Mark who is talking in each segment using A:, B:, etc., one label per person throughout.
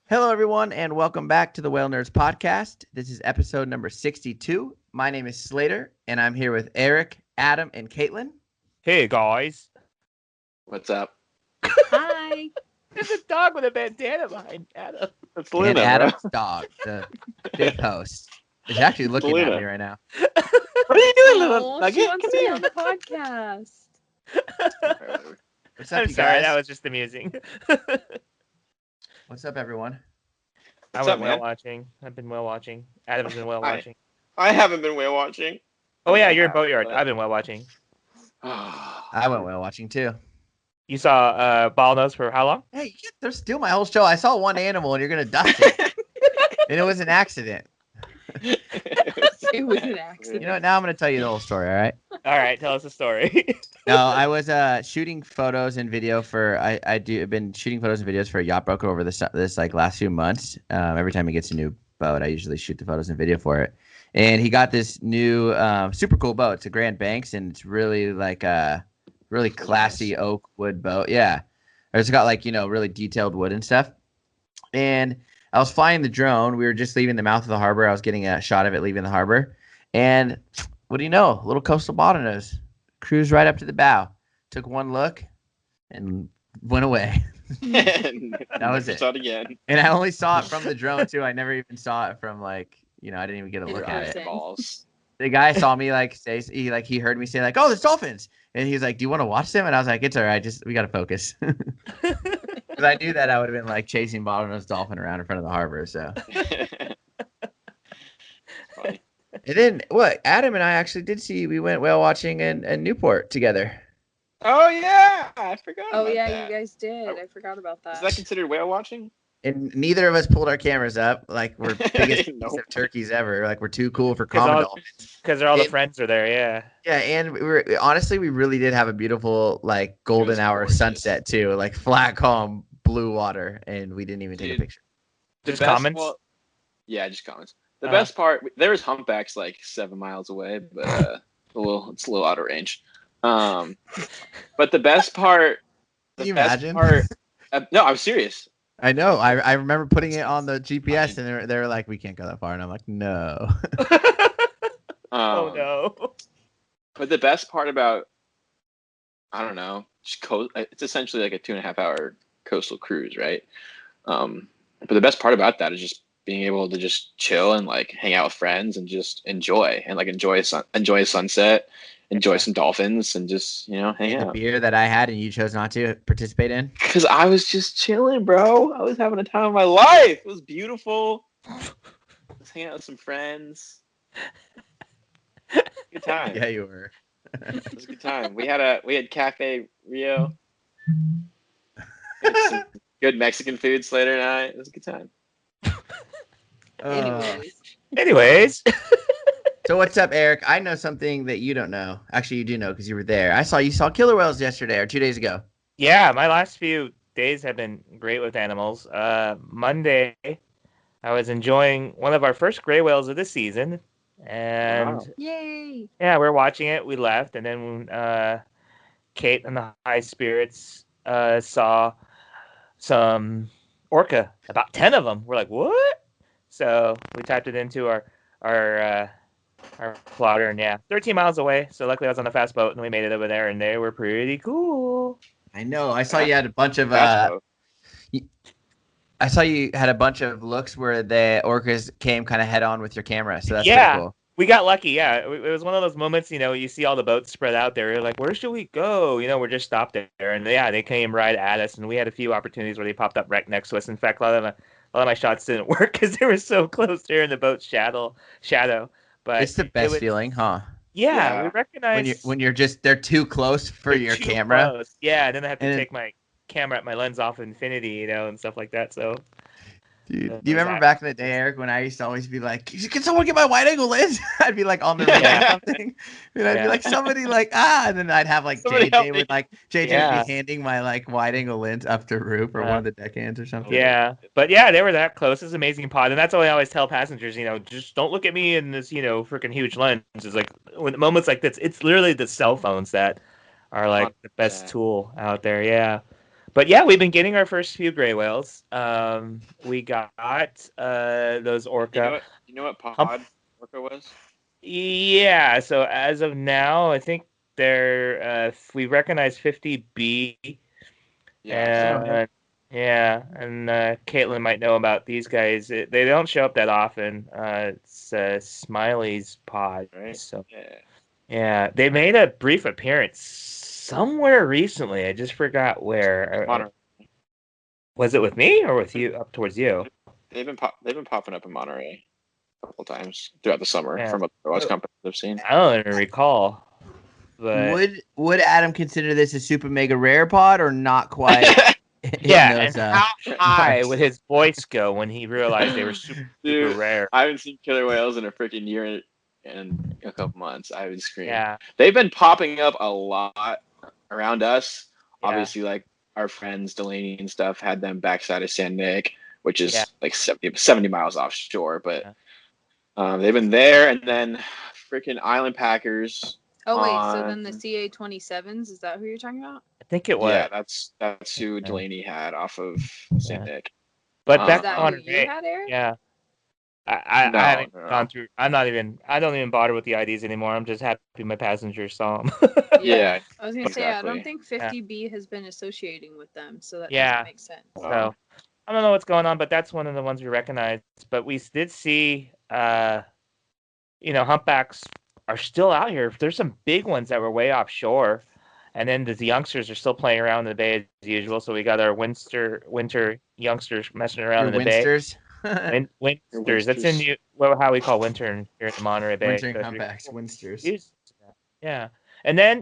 A: Hello, everyone, and welcome back to the Whale Nerds Podcast. This is episode number 62. My name is Slater, and I'm here with Eric, Adam, and Caitlin.
B: Hey, guys.
C: What's up?
D: Hi.
B: There's a dog with a bandana behind Adam.
C: It's
A: And
C: Luna,
A: Adam's dog, the fifth host, is actually looking at
C: Luna.
A: me right now.
C: What are you doing, Luna?
D: Oh, she wants
C: Come
D: to be
C: here.
D: on the podcast.
A: What's up,
B: I'm
A: you
B: sorry,
A: guys?
B: that was just amusing.
A: What's up, everyone?
B: I
C: What's
B: went
C: up,
B: whale
C: man?
B: watching. I've been whale watching. Adam's been whale
C: Hi.
B: watching.
C: I haven't been whale watching.
B: Oh, yeah, you're in
C: Yeah,
B: Boatyard.
C: but-
B: I've been whale watching.
A: I went whale watching too.
B: You saw Bottlenose for how long?
A: Hey, they're stealing my whole show. I saw one animal, and you're gonna dust it, and it was an accident.
D: It was an accident.
A: You know what? Now I'm gonna tell you the whole story. All right?
B: All right, tell us the story.
A: No, I was shooting photos and video for I've been shooting photos and videos for a yacht broker over this like last few months. Every time he gets a new boat, I usually shoot the photos and video for it. And he got this new super cool boat. It's a Grand Banks, and it's really like a really classy oak wood boat. Yeah, it's got like really detailed wood and stuff. And I was flying the drone. We were just leaving the mouth of the harbor. I was getting a shot of it leaving the harbor, and what do you know? Little coastal bottlenose cruised right up to the bow, took one look, and went away.
C: That
A: was it.
C: Saw it again.
A: And I only saw it from the drone too. I never even saw it from I didn't even get a
D: In
A: look at
D: person.
A: it.
C: Balls.
A: The guy saw me say he heard me say oh, there's dolphins, and he's like, do you want to watch them? And I was like, it's all right, we gotta focus. Because I knew that I would have been chasing bottlenose dolphin around in front of the harbor. So
C: Funny.
A: and then what? Adam and I actually did see. We went whale watching in Newport together.
C: Oh yeah, I forgot.
D: Oh,
C: about
D: yeah,
C: that.
D: you guys did. I forgot about that.
C: Is that considered whale watching?
A: And neither of us pulled our cameras up. We're biggest
C: Nope.
A: piece of turkeys ever. We're too cool for
B: 'Cause
A: common
B: all-
A: dolphins.
B: Because all the
A: It-
B: friends are there, yeah.
A: Yeah, and we really did have a beautiful golden
C: was
A: hour
C: gorgeous.
A: sunset too, flat, calm, blue water, and we didn't even take a
C: Dude.
A: picture.
B: Just
C: best-
B: comments?
C: well, yeah, just comments. The
B: Uh-huh.
C: best part, there was humpbacks 7 miles away, but it's a little out of range. But the best part,
A: Can you imagine?
C: no, I'm serious.
A: I know. I remember putting it on the GPS, and they were like, "We can't go that far," and I'm like, "No."
B: Oh,
C: Um,
B: no.
C: But the best part about, I don't know, it's essentially like a 2.5 hour coastal cruise, right? But the best part about that is just being able to just chill and hang out with friends and just enjoy and enjoy a sunset, enjoy
B: Yeah.
C: some dolphins, and just hang
A: The
C: out.
A: beer that I had and you chose not to participate in.
C: Because I was just chilling, bro. I was having a time of my life. It was beautiful. I was hanging out with some friends. Good time.
A: Yeah, you were.
C: It was a good time. We had Cafe Rio. We had some good Mexican food Slater and I. It was a good time.
D: Anyways.
B: Anyways.
A: So what's up, Eric? I know something that you don't know. Actually, you do know because you were there. You saw killer whales yesterday or 2 days ago.
B: Yeah, my last few days have been great with animals. Monday, I was enjoying one of our first gray whales of the season. And
C: Wow.
D: Yay.
B: yeah, we're watching it. We left. And then Kate and the High Spirits saw some orca, about 10 of them. We're like, what? So we typed it into our plotter, and yeah, 13 miles away. So luckily I was on the fast boat, and we made it over there, and they were pretty cool.
A: I know. I saw you had a bunch of
C: Fast boat.
A: I saw you had a bunch of looks where the orcas came kind of head on with your camera. So that's
B: Yeah.
A: pretty cool.
B: We got lucky, yeah. It was one of those moments, you see all the boats spread out there. You're like, where should we go? We're just stopped there. And yeah, they came right at us. And we had a few opportunities where they popped up right next to us. In fact, a lot of my shots didn't work because they were so close there in the boat's shadow. But
A: It's the best feeling, huh?
B: Yeah,
C: Yeah.
B: we recognize
A: When you're just they're too close for
B: they're
A: your
B: too
A: camera.
B: close. Yeah, and then I have to
A: And-
B: take my camera, my lens off infinity, and stuff like that. So
A: Dude,
B: That
A: do you
B: was
A: remember
B: that.
A: back in the day, Eric, when I used to always be like, "Can someone get my wide angle lens?" I'd be on the ring or
B: Yeah.
A: something, and I'd be
B: Yeah.
A: like, "Somebody and then I'd have
C: Somebody help
A: JJ
C: me.
A: would JJ
B: Yeah.
A: would be handing my wide angle lens up to roof or one of the deckhands or something.
B: yeah, but yeah, they were that close. It's an amazing pod, and that's what I always tell passengers. Just don't look at me in this, freaking huge lens. It's like when moments like this, it's literally the cell phones that are the best
C: 100%.
B: tool out there. Yeah, But yeah, we've been getting our first few gray whales. We got those orca.
C: You know what
B: Hump-
C: pod orca was?
B: Yeah, so as of now, I think they're we recognize 50B.
C: Yeah.
B: And and Caitlin might know about these guys. They don't show up that often. It's Smiley's pod.
C: Right.
B: So
C: Yeah.
B: yeah, they made a brief appearance somewhere recently. I just forgot where.
C: Monterey.
B: Was it with me or with you? Up towards you?
C: They've been popping up in Monterey a couple times throughout the summer
B: Yeah.
C: from what the West companies I've seen.
B: I don't even recall. But
A: Would Adam consider this a super mega rare pod or not quite?
B: yeah,
A: in those,
B: and how high
A: marks?
B: would his voice go when he realized they were super
C: Dude,
B: rare?
C: I haven't seen killer whales in a freaking year and a couple months. I would scream.
B: Yeah,
C: They've been popping up a lot around us.
B: Yeah.
C: Obviously, like our friends Delaney and stuff had them backside of San Nick, which is
B: Yeah.
C: like 70 miles offshore. But
B: Yeah.
C: they've been there, and then freaking Island Packers.
D: Oh wait, so then the
C: on-
D: CA-27s, is that who you're talking about?
B: I think it was.
C: Yeah, that's who Delaney had off of San
B: Yeah.
C: Nick.
B: But
C: Is
B: back
D: Is that
B: on
D: who you had, Eric?
B: Yeah. I
C: No,
B: haven't
C: no.
B: gone through. I don't even bother with the IDs anymore. I'm just happy my passengers saw them.
C: Yeah,
D: I was gonna say I
C: exactly.
D: don't think 50B has been associating with them, so that
B: Yeah.
D: doesn't make sense.
B: So I don't know what's going on, but that's one of the ones we recognized. But we did see, humpbacks are still out here. There's some big ones that were way offshore, and then the youngsters are still playing around in the bay as usual. So we got our winter youngsters messing around
A: Your
B: in the bay.
A: Winsters?
B: Winsters. That's in how we call winter here in the Monterey Bay.
A: Wintering
B: So
A: humpbacks, Winsters.
B: Yeah. And then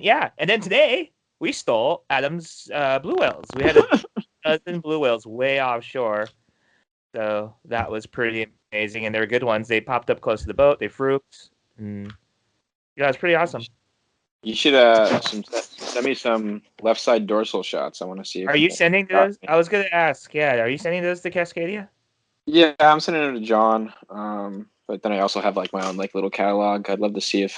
B: today we stole Adam's blue whales. We had a dozen blue whales way offshore. So that was pretty amazing. And they were good ones. They popped up close to the boat. They fruit. And yeah, it's pretty awesome.
C: You should send me some left side dorsal shots. I want to see.
B: Are you sending those? I was going to ask. Yeah. Are you sending those to Cascadia?
C: Yeah, I'm sending them to John. But then I also have like my own like little catalog. I'd love to see if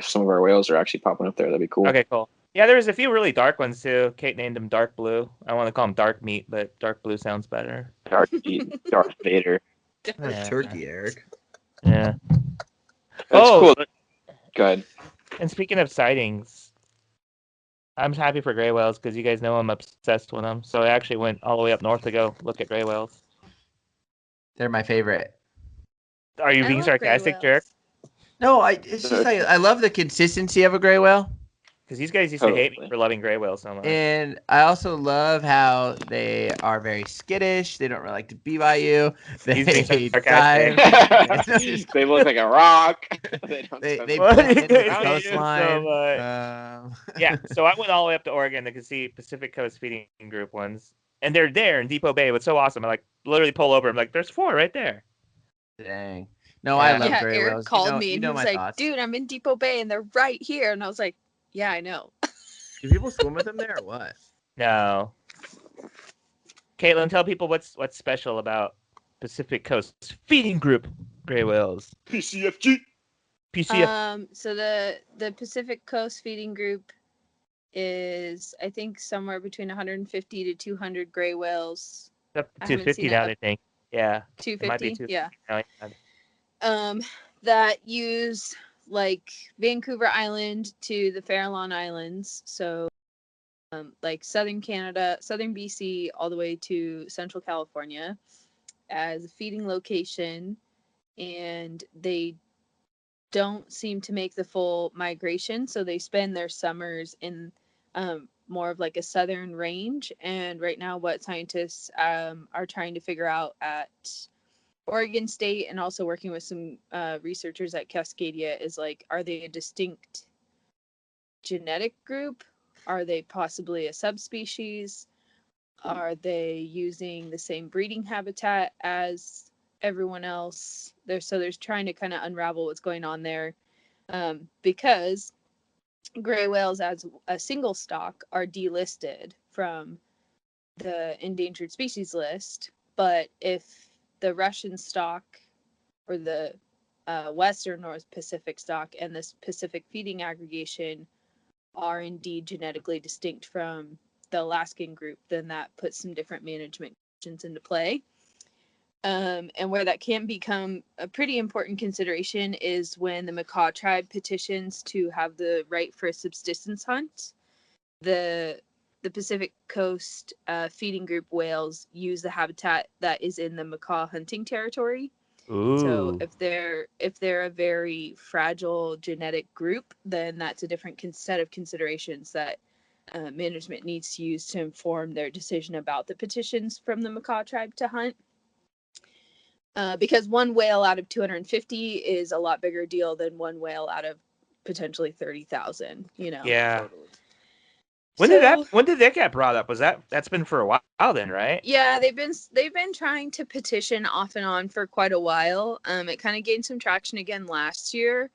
C: some of our whales are actually popping up there. That'd be cool.
B: Okay, cool. Yeah, there was a few really dark ones too. Kate named them dark blue. I want to call them dark meat, but dark blue sounds better.
C: Darth meat, Darth Vader.
A: That's turkey, Eric.
B: Yeah.
C: That's cool. Go ahead.
B: And speaking of sightings, I'm happy for gray whales because you guys know I'm obsessed with them. So I actually went all the way up north to go look at gray whales.
A: They're my favorite.
B: Are you
D: I
B: being
D: love gray
B: sarcastic, Jared?
A: No, it's just like I love the consistency of a gray whale,
B: Because these guys used to hate me
C: Totally.
B: for loving gray whales so much.
A: and I also love how they are very skittish. They don't really like to be by you.
B: He's being
A: They
B: sarcastic.
A: dive.
C: They look like a rock. They don't
A: They
C: swim.
A: they
B: Why
A: blend
B: do you
A: into the
B: hate me so
A: coastline.
B: much? Yeah, so I went all the way up to Oregon to see Pacific Coast Feeding Group ones. And they're there in Depot Bay. It was so awesome. I literally pull over. I'm like, there's 4 right there.
A: Dang. No, I
B: Yeah.
A: love
D: Yeah,
A: gray
D: Eric
A: whales.
D: called
A: you know,
D: me
A: you
D: and
A: know
D: he was
A: my
D: like,
A: thoughts.
D: dude, I'm in Depot Bay and they're right here. And I was like, yeah, I know.
A: Do people swim with them there or what?
B: No. Caitlin, tell people what's special about Pacific Coast Feeding Group gray whales.
C: PCFG.
B: PCF.
D: So the Pacific Coast Feeding Group is, I think, somewhere between 150 to 200 gray whales.
B: Up
D: I
B: to
D: haven't
B: 50
D: seen
B: now,
D: it
B: I think. Yeah. It might be
D: 250,
B: 250
D: yeah.
B: now.
D: That use like Vancouver Island to the Farallon Islands. So like southern Canada, southern BC, all the way to Central California as a feeding location. And they don't seem to make the full migration. So they spend their summers in more of like a southern range. And right now, what scientists are trying to figure out at Oregon State and also working with some researchers at Cascadia is like, are they a distinct genetic group? Are they possibly a subspecies? Are they using the same breeding habitat as everyone else? They're trying to kind of unravel what's going on there, because gray whales as a single stock are delisted from the endangered species list. But if the Russian stock or the Western North Pacific stock and this Pacific feeding aggregation are indeed genetically distinct from the Alaskan group, then that puts some different management questions into play. And where that can become a pretty important consideration is when the macaw tribe petitions to have the right for a subsistence hunt. The Pacific Coast feeding group whales use the habitat that is in the macaw hunting territory. So
B: Ooh.
D: if they're a very fragile genetic group, then that's a different set of considerations that management needs to use to inform their decision about the petitions from the macaw tribe to hunt. Because one whale out of 250 is a lot bigger deal than one whale out of potentially 30,000.
B: Yeah.
C: Totally.
B: When did that get brought up? That's been for a while then, right?
D: Yeah, they've been trying to petition off and on for quite a while. It kind of gained some traction again last year,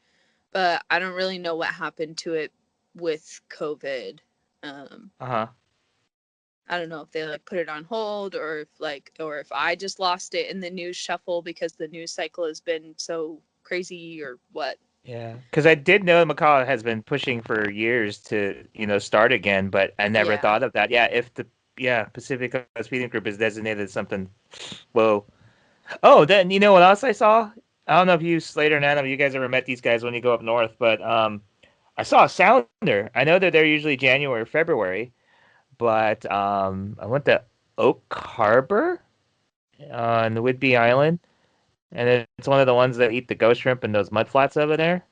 D: but I don't really know what happened to it with COVID.
B: Uh-huh.
D: I don't know if they put it on hold or if I just lost it in the news shuffle because the news cycle has been so crazy or what.
B: Yeah, because I did know Macaw has been pushing for years to, start again, but I never thought of that. Yeah, if the Pacific Coast Feeding Group is designated as something. Whoa. Oh, then you know what else I saw? I don't know if you, Slater and Adam, you guys ever met these guys when you go up north, but I saw a sounder. I know that they're usually January or February, but I went to Oak Harbor on the Whidbey Island, and it's one of the ones that eat the ghost shrimp and those mudflats over there.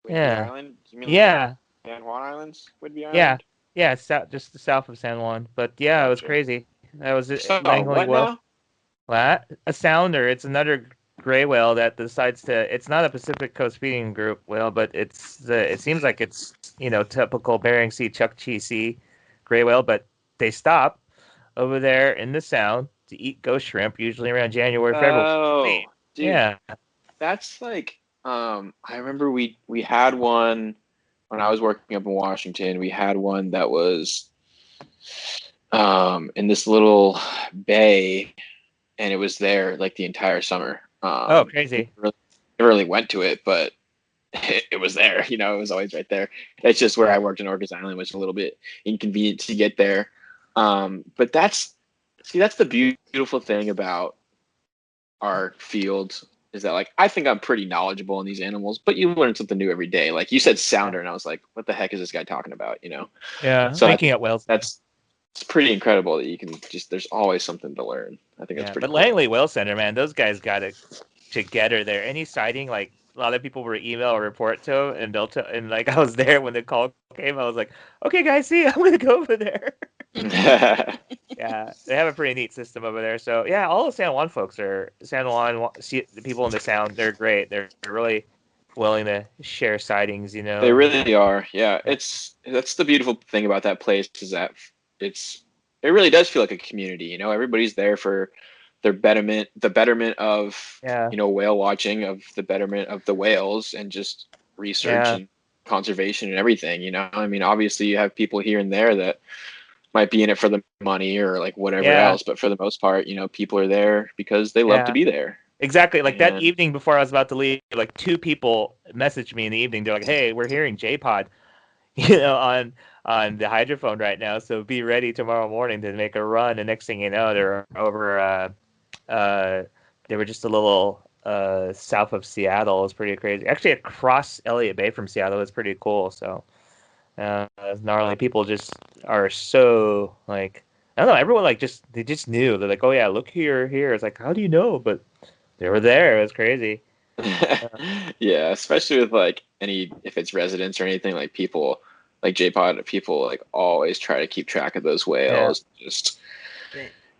C: Whidbey
B: Yeah.
C: Island? You mean
B: Yeah.
C: San Juan Islands? Whidbey
B: Yeah.
C: Island?
B: Yeah, just south of San Juan. But yeah, it was
C: Gotcha.
B: crazy. That was
C: So,
B: Langley
C: what
B: Well.
C: now?
B: What? A sounder. It's another gray whale that decides to. It's not a Pacific Coast Feeding Group whale, but it seems like it's typical Bering Sea, Chukchi Sea gray whale. But they stop over there in the Sound to eat ghost shrimp, usually around January, February.
C: Oh, dude,
B: Yeah.
C: that's I remember we had one when I was working up in Washington. We had one that was in this little bay, and it was there like the entire summer.
B: Oh, crazy.
C: Never really went to it, but it was there. It was always right there. It's just where I worked in Orcas Island was a little bit inconvenient to get there. But that's the beautiful thing about our field is that I think I'm pretty knowledgeable in these animals, but you learn something new every day. Like you said sounder, and I was like, what the heck is this guy talking about?
B: Yeah.
C: So
B: Making up whales.
C: it's pretty incredible that you can there's always something to learn. I think that's pretty
B: But
C: cool.
B: Langley Whale Center, man, those guys got it together there. Any sighting, a lot of people were email or report to, and and I was there when the call came. I was like, okay, guys, see, I'm gonna go over there. Yeah, they have a pretty neat system over there. So yeah, all the San Juan folks the people in the Sound, they're great. They're really willing to share sightings.
C: They really are. Yeah, that's the beautiful thing about that place is that it really does feel like a community. Everybody's there for the betterment of whale watching, of the betterment of the whales, and just research and conservation and everything. I mean, obviously you have people here and there that might be in it for the money or whatever else, but for the most part, people are there because they love to be there.
B: Exactly. That evening before I was about to leave, two people messaged me in the evening. They're like, "Hey, we're hearing J-Pod, on the hydrophone right now. So be ready tomorrow morning to make a run." And next thing you know, they're over. They were just a little south of Seattle. It was pretty crazy. Actually, across Elliott Bay from Seattle is pretty cool. So gnarly. People just are so I don't know. Everyone they just knew. They're like, "Oh yeah, look here." It's like, how do you know? But they were there. It was crazy.
C: Yeah, especially with if it's residents or anything, people J-Pod, people always try to keep track of those whales. Just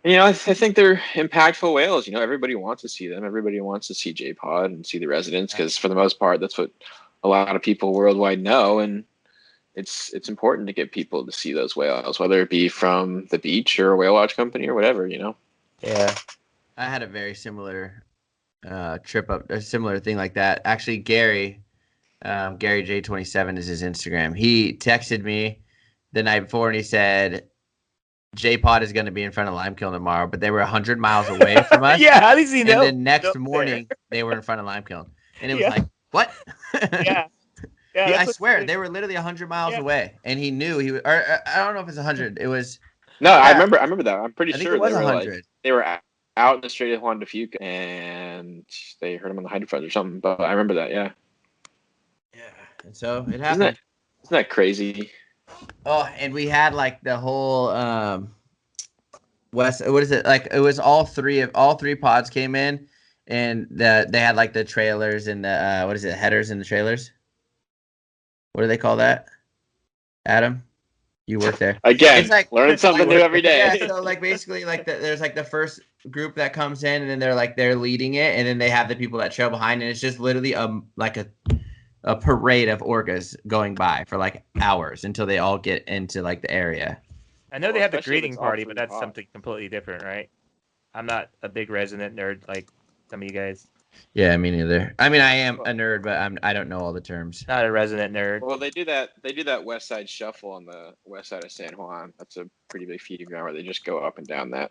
C: I think they're impactful whales. Everybody wants to see them. Everybody wants to see J-Pod and see the residents because for the most part, that's what a lot of people worldwide know. And it's important to get people to see those whales, whether it be from the beach or a whale watch company or whatever.
B: Yeah.
A: I had a very similar trip up, a similar thing like that. Actually, Gary J27 is his Instagram. He texted me the night before and he said, J-Pod is going to be in front of Limekiln tomorrow, but they were 100 miles away from us.
B: Yeah, how does he know?
A: And then next morning, they were in front of Limekiln. And it was like, what?
B: Yeah. Yeah,
A: I
B: that's what
A: swear they were literally 100 miles
B: Yeah.
A: away, and he knew he was. Or I don't know if it's 100. It was.
C: No,
A: Yeah,
C: I remember that. I'm pretty
A: I think
C: sure
A: it was
C: they were
A: 100.
C: out in the Strait of Juan de Fuca, and they heard him on the hydrophone or something. But I remember that. Yeah,
A: Yeah, and so it
C: isn't
A: happened.
C: that crazy?
A: Oh, and we had like the whole West. What is it like? It was all three pods came in, and they had like the trailers and the what is it, headers in the trailers? What do they call that? Adam, you work there.
C: Again,
A: It's like
C: learning something new every
A: yeah.
C: day.
A: So like basically like there's like the first group that comes in, and then they're leading it, and then they have the people that trail behind, and it's just literally like a parade of orcas going by for like hours until they all get into like the area.
B: I know
C: Well,
B: they have the
C: especially if
B: greeting
C: it's all
B: party,
C: three
B: but that's
C: pods.
B: something completely different, right? I'm not a big resident nerd like some of you guys.
A: Yeah, me neither. I mean, I am a nerd, but I don't know all the terms.
B: Not a resident nerd.
C: Well, they do that West Side Shuffle on the west side of San Juan. That's a pretty big feeding ground where they just go up and down that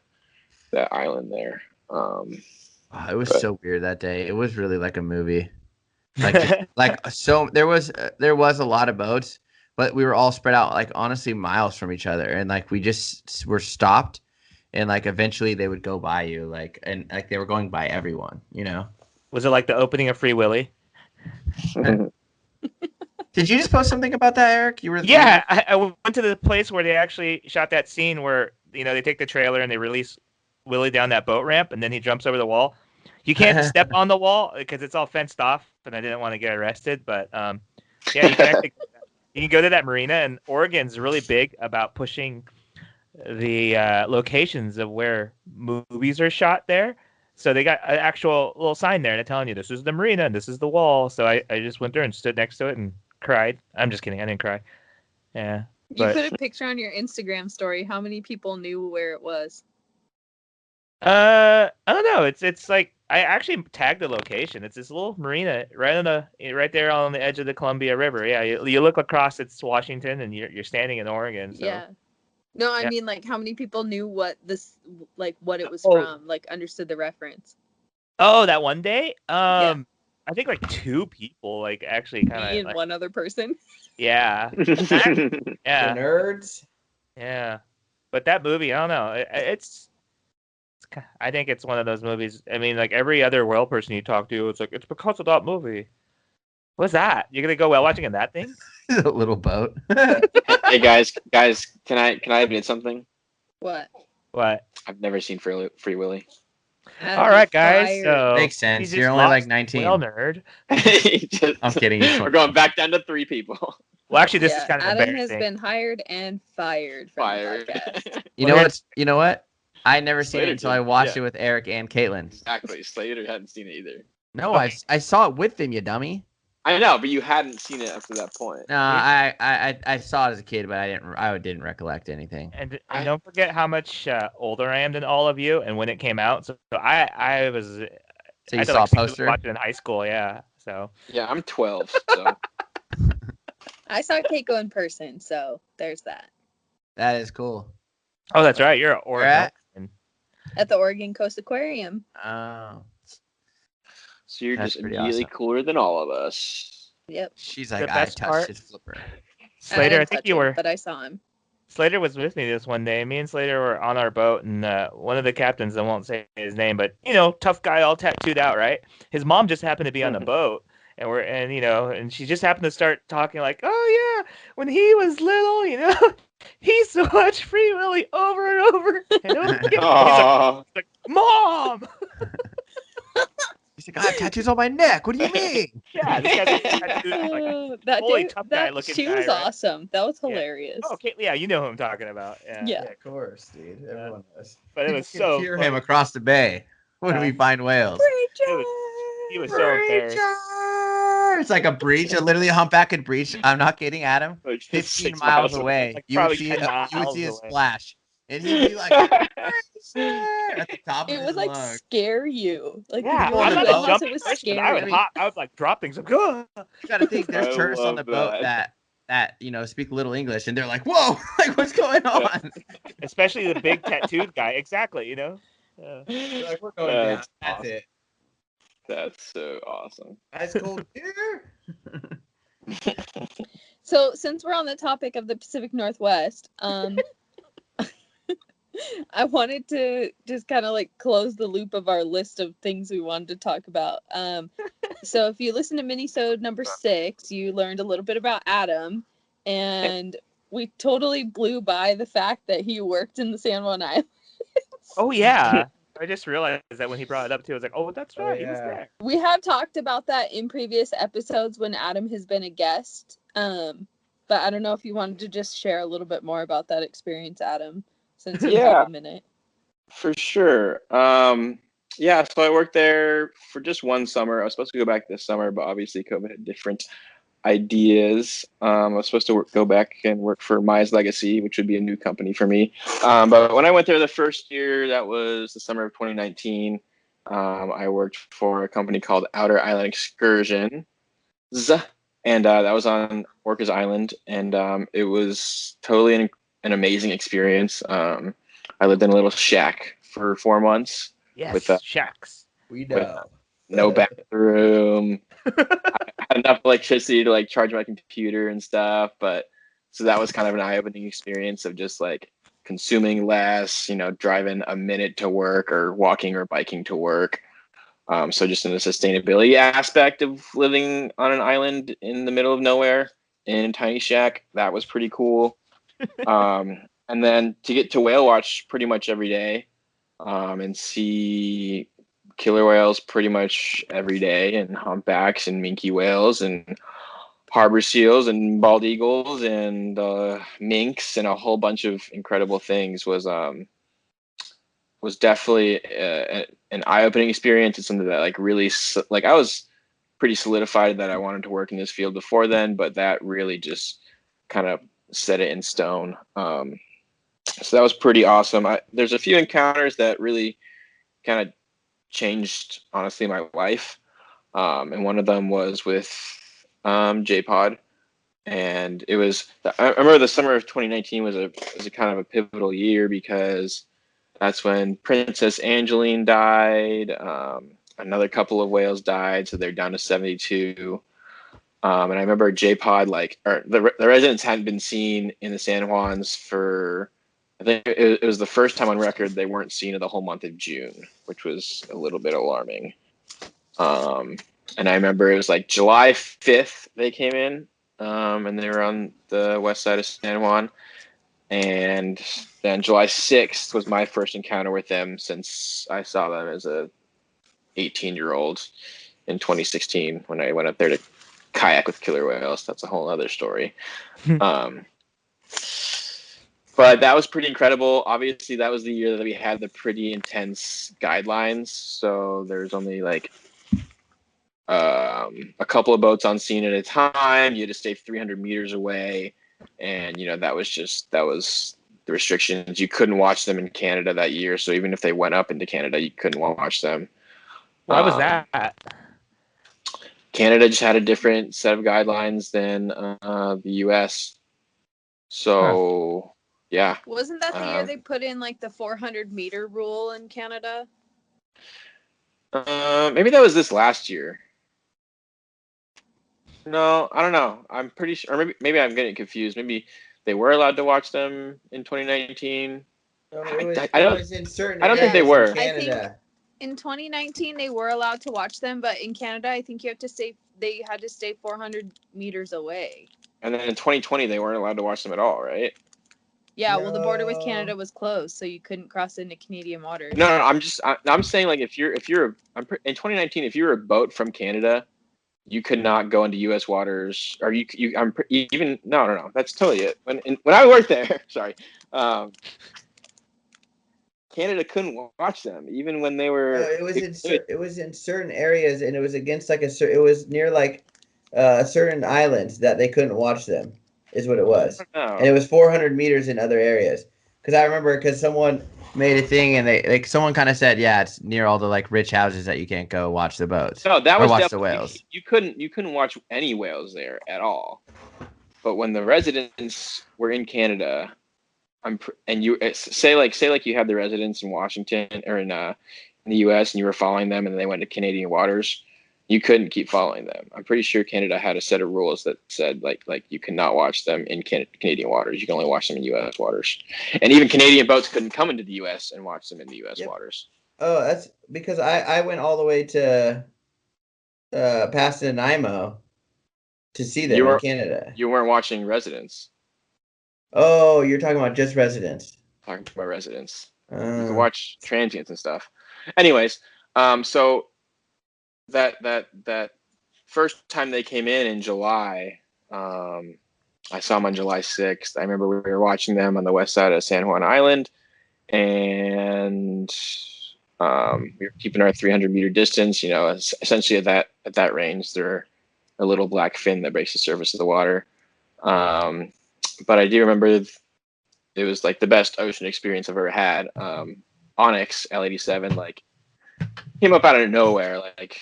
C: island there.
A: Oh, it was
C: But-
A: so weird that day. It was really like a movie. Like so there was a lot of boats, but we were all spread out like honestly miles from each other, and like we just were stopped, and like eventually they would go by you, like, and like they were going by everyone, you know.
B: Was it like the opening of Free Willy?
A: Did you just post something about that, Eric? You were
B: Yeah, I went to the place where they actually shot that scene where they take the trailer and they release Willie down that boat ramp, and then he jumps over the wall. You can't step on the wall because it's all fenced off, and I didn't want to get arrested. But yeah, you can go to that marina, and Oregon's really big about pushing the locations of where movies are shot there. So they got an actual little sign there telling you this is the marina and this is the wall. So I just went there and stood next to it and cried. I'm just kidding. I didn't cry. Yeah.
D: You
B: But
D: put a picture on your Instagram story. How many people knew where it was?
B: I don't know. It's like I actually tagged the location. It's this little marina right there on the edge of the Columbia River. Yeah, you look across, it's Washington, and you're standing in Oregon. So.
D: Yeah. No, I
B: Yeah.
D: mean like how many people knew what what it was
B: Oh.
D: from, like understood the reference.
B: Oh, that one day?
D: Yeah.
B: I think like 2 people like actually kind
D: Me
B: of
D: and
B: like,
D: one other person.
B: yeah.
A: The
B: Yeah.
A: nerds.
B: Yeah. But that movie, I don't know. I think it's one of those movies. I mean, like every other whale person you talk to, it's like it's because of that movie. What's that? You're gonna go whale watching in that thing?
A: A little boat.
C: Hey guys, can I admit something?
D: What?
B: What?
C: I've never seen Free Willy.
D: Adam,
B: All right,
D: you're
B: guys.
D: fired.
B: So
A: Makes sense.
B: he's
A: You're
B: just
A: only like
B: lost
A: 19.
B: whale nerd.
A: I'm kidding, he's
C: We're going back down to 3 people.
B: Well, actually, this
D: Yeah,
B: is kind of
D: Adam has
B: embarrassing.
D: been hired and fired from
C: Fired.
D: the podcast.
A: You
B: Well,
A: know
B: here's-
A: what? You know what? I never seen
C: Slater
A: it until
C: did,
A: I watched
C: yeah.
A: it with Eric and Caitlin.
C: Exactly. Slater hadn't seen it either.
A: No,
B: Okay.
A: I saw it with them, you dummy.
C: I know, but you hadn't seen it up to that point.
A: No, I saw it as a kid, but I didn't recollect anything.
B: And
C: I-
B: don't forget how much older I am than all of you, and when it came out. So I was.
A: So
B: I
A: you
B: thought,
A: saw a
B: like, secretly
A: poster?
B: watched it in high school. Yeah. So
C: Yeah, I'm 12, so
D: I saw Keiko in person, so there's that.
A: That is cool.
B: oh, that's right. You're an
A: Where at?
B: Oregon.
D: At the Oregon Coast Aquarium.
A: Oh,
C: you're
A: That's
C: just
A: pretty
C: immediately
A: awesome.
C: cooler than all of us.
D: Yep.
A: she's
B: The
A: like, I
B: best
A: touched
B: part-
A: his flipper.
B: Slater, I
D: didn't
B: think
D: touch
B: you
D: him,
B: were.
D: but I saw him.
B: Slater was with me this one day. Me and Slater were on our boat, and one of the captains, I won't say his name, but tough guy, all tattooed out, right? His mom just happened to be on the boat, and she just happened to start talking like, "Oh yeah, when he was little, he so watched Free Willy over and over." And he's
C: Aw.
B: like, "Mom!"
A: He's like, I have tattoos on my neck. What do you mean?
B: Yeah, this guy's tattooed like,
D: That
B: fully
D: dude,
B: tough guy
D: that
B: looking
D: she
B: guy,
D: was
B: right?
D: awesome. That was
B: Yeah.
D: hilarious.
B: "Oh, okay, yeah, you know who I'm talking about." Yeah.
D: Yeah.
A: Of course, dude. Everyone does.
B: But it was
A: You can
B: so
A: hear
B: funny.
A: him across the bay when
B: Yeah.
A: we find whales.
B: He was so embarrassed.
A: Breacher! It's like a breach, literally a humpbacked breach. I'm not kidding, Adam.
C: Like
A: 15
C: 6
A: miles away,
B: Like,
A: you would
B: probably
A: see
B: 10
A: a
B: miles away.
A: splash, and he'd be like, "Breacher!" at the top of
D: It
A: his
D: would like
A: lungs.
D: scare you. Like
B: Yeah,
D: you
A: on
B: I'm
A: the
B: not
A: boat?
B: a jump
D: it was
B: person, but I would
D: scary.
B: I would like drop things. Like, "Ugh."
A: You gotta think there's
C: I
A: tourists on the
C: love
A: boat
C: that.
A: that speak a little English, and they're like, "Whoa, like what's going on?"
B: Especially the big tattooed guy. Exactly,
A: They're like, "We're going
C: That's
A: down. That's
C: awesome.
A: it.
C: That's so awesome.
A: Ice cold beer."
D: So since we're on the topic of the Pacific Northwest, I wanted to just kind of like close the loop of our list of things we wanted to talk about. So if you listen to Minisode number 6, you learned a little bit about Adam, and we totally blew by the fact that he worked in the San Juan Islands.
B: Oh yeah, I just realized that when he brought it up too. I was like, oh, that's right, he was
A: yeah.
B: there.
D: We have talked about that in previous episodes when Adam has been a guest. But I don't know if you wanted to just share a little bit more about that experience, Adam, since you have a minute.
C: For sure. Yeah, so I worked there for just one summer. I was supposed to go back this summer, but obviously COVID had different ideas. I was supposed to go back and work for Maya's Legacy, which would be a new company for me. But when I went there the first year, that was the summer of 2019, I worked for a company called Outer Island Excursions, and that was on Orcas Island, and it was totally an amazing experience. I lived in a little shack for 4 months.
B: Yes,
C: With
B: shacks.
A: We
C: with
A: know.
C: no bathroom. I had enough electricity to like charge my computer and stuff, but so that was kind of an eye-opening experience of just like consuming less, driving a minute to work or walking or biking to work. So just in the sustainability aspect of living on an island in the middle of nowhere in a tiny shack, that was pretty cool. And then to get to whale watch pretty much every day, and see killer whales pretty much every day, and humpbacks and minke whales and harbor seals and bald eagles and minks and a whole bunch of incredible things was definitely an eye-opening experience. It's something that like really like I was pretty solidified that I wanted to work in this field before then, but that really just kind of set it in stone. So that was pretty awesome. There's a few encounters that really kind of changed, honestly, my life. And one of them was with J-Pod. And it was, I remember the summer of 2019 was a kind of a pivotal year because that's when Princess Angeline died. Another couple of whales died, so they're down to 72. And I remember J-Pod, the residents hadn't been seen in the San Juans for, I think it was the first time on record they weren't seen in the whole month of June, which was a little bit alarming. And I remember it was like July 5th they came in, and they were on the west side of San Juan. And then July 6th was my first encounter with them since I saw them as a 18-year-old in 2016 when I went up there to kayak with killer whales. That's a whole other story. But that was pretty incredible. Obviously, that was the year that we had the pretty intense guidelines. So there's only like a couple of boats on scene at a time. You had to stay 300 meters away. And, that was the restrictions. You couldn't watch them in Canada that year. So even if they went up into Canada, you couldn't watch them.
B: Why was that?
C: Canada just had a different set of guidelines than the U.S. So, yeah.
D: Wasn't that the year they put in like the 400-meter rule in Canada?
C: Maybe that was this last year. No, I don't know. I'm pretty sure, or maybe I'm getting confused. Maybe they were allowed to watch them in 2019.
A: No,
C: I don't think they were.
A: In Canada.
D: I think in 2019 they were allowed to watch them, but in Canada I think they had to stay 400 meters away.
C: And then in 2020 they weren't allowed to watch them at all, right?
D: Yeah, well the border with Canada was closed, so you couldn't cross into Canadian waters.
C: No, I'm saying like if you're in 2019, if you're a boat from Canada, you could not go into U.S. waters, or no. That's totally it. When I worked there, sorry, Canada couldn't watch them even when they were.
A: It was in certain areas, and it was against it was near like a certain island that they couldn't watch them. Is what it was, and it was 400 meters in other areas. Because I remember, because someone made a thing, and someone kind of said, yeah, it's near all the like rich houses that you can't go watch the boats.
C: No, that was
A: watch the whales.
C: You couldn't watch any whales there at all. But when the residents were in Canada, and you say you had the residents in Washington or in the U.S. and you were following them, and they went to Canadian waters, you couldn't keep following them. I'm pretty sure Canada had a set of rules that said like you cannot watch them in Canadian waters. You can only watch them in U.S. waters, and even Canadian boats couldn't come into the U.S. and watch them in the U.S. waters.
A: Oh, that's because I went all the way to past Nanaimo to see them in Canada.
C: You weren't watching residents.
A: Oh, you're talking about just residents.
C: Talking about residents. You can watch transients and stuff. Anyways, so that first time they came in July, I saw them on July 6th. I remember we were watching them on the west side of San Juan Island, and we were keeping our 300-meter distance. You know, essentially at that range, they're a little black fin that breaks the surface of the water. But I do remember it was like the best ocean experience I've ever had. Onyx L87 like came up out of nowhere. Like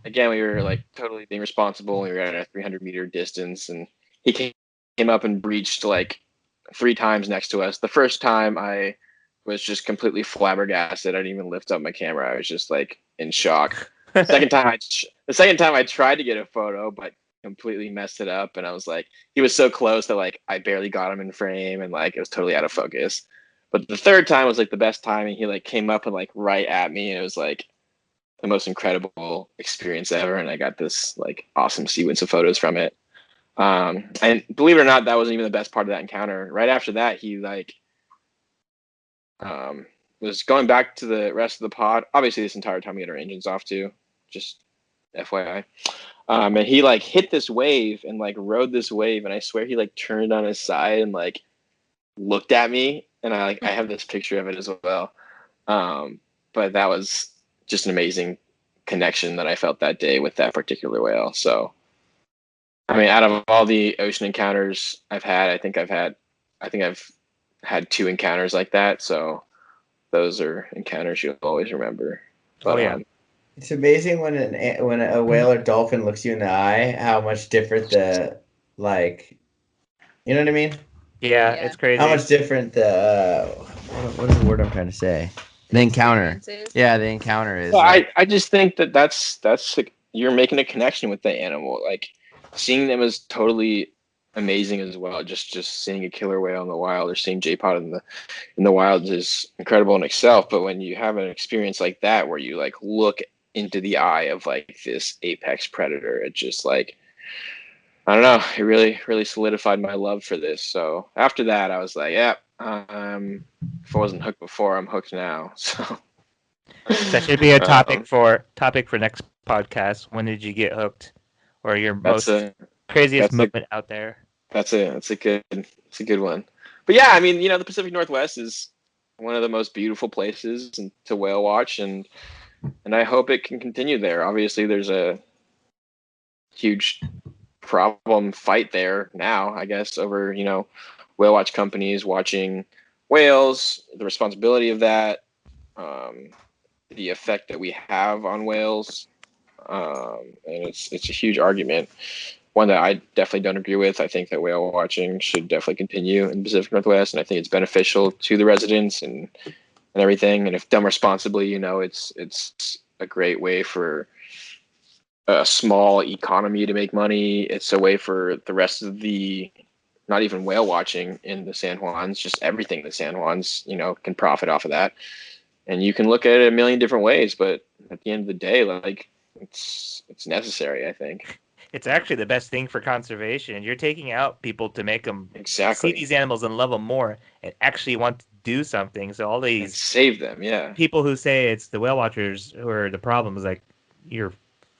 C: again, we were like totally being responsible. We were at a 300-meter distance, and he came up and breached like 3 times next to us. The first time I was just completely flabbergasted. I didn't even lift up my camera. I was just like in shock. The second time I tried to get a photo, but completely messed it up, and I was like, he was so close that like I barely got him in frame, and like it was totally out of focus. But the third time was like the best time, and he like came up and like right at me, and it was like the most incredible experience ever, and I got this like awesome sequence of photos from it. And believe it or not, that wasn't even the best part of that encounter. Right after that, he like was going back to the rest of the pod. Obviously, this entire time we had our engines off too, just FYI. And he like hit this wave and like rode this wave, and I swear he like turned on his side and like looked at me, and I have this picture of it as well. But that was just an amazing connection that I felt that day with that particular whale. So, I mean, out of all the ocean encounters I've had, I think I've had 2 encounters like that. So those are encounters you'll always remember. But,
A: it's amazing when a whale or dolphin looks you in the eye, how much different the like, you know what I mean?
B: Yeah, it's crazy.
A: How much different the what is the word I'm trying to say? The encounter. Yeah, the encounter is.
C: Well, I just think that's like, you're making a connection with the animal. Like seeing them is totally amazing as well. Just seeing a killer whale in the wild or seeing J-pod in the wild is incredible in itself. But when you have an experience like that where you like look into the eye of like this apex predator, it just like, I don't know, it really solidified my love for this. So after that, I was like, yeah, if I wasn't hooked before, I'm hooked now. So
B: that should be a topic for next podcast. When did you get hooked, or your craziest moment out there?
C: That's a good one. But yeah, I mean, you know, the Pacific Northwest is one of the most beautiful places to whale watch, and I hope it can continue there. Obviously, there's a huge fight there now, I guess, over, you know, whale watch companies watching whales, the responsibility of that, the effect that we have on whales, and it's a huge argument, one that I definitely don't agree with. I think that whale watching should definitely continue in the Pacific Northwest, and I think it's beneficial to the residents and everything. And if done responsibly, you know, it's a great way for a small economy to make money. It's a way for the rest of the, not even whale watching in the San Juans, just everything in the San Juans, you know, can profit off of that. And you can look at it a million different ways, but at the end of the day, like it's necessary, I think.
B: It's actually the best thing for conservation. You're taking out people to make them
C: exactly
B: see these animals and love them more and actually want to do something. So all these
C: and save them, yeah.
B: People who say it's the whale watchers who are the problem is like, you're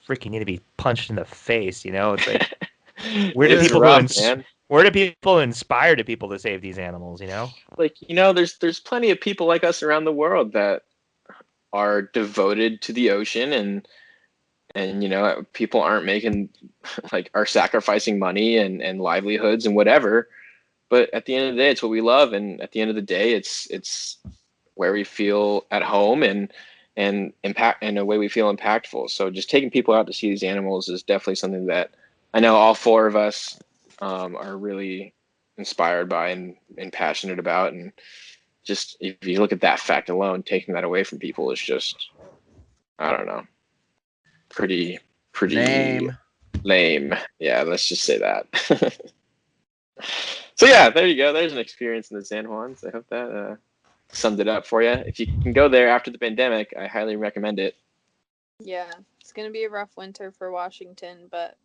B: freaking need to be punched in the face. You know, it's like where do people inspire the people to save these animals? You know,
C: like, you know, there's plenty of people like us around the world that are devoted to the ocean, and you know, people aren't making like are sacrificing money and livelihoods and whatever. But at the end of the day, it's what we love, and at the end of the day, it's where we feel at home and impact in a way we feel impactful. So just taking people out to see these animals is definitely something that I know all 4 of us are really inspired by and passionate about. And just if you look at that fact alone, taking that away from people is just, I don't know, pretty pretty
A: Lame.
C: Yeah, let's just say that. So yeah, there you go. There's an experience in the San Juans. I hope that summed it up for you. If you can go there after the pandemic, I highly recommend it.
D: Yeah, it's gonna be a rough winter for Washington, but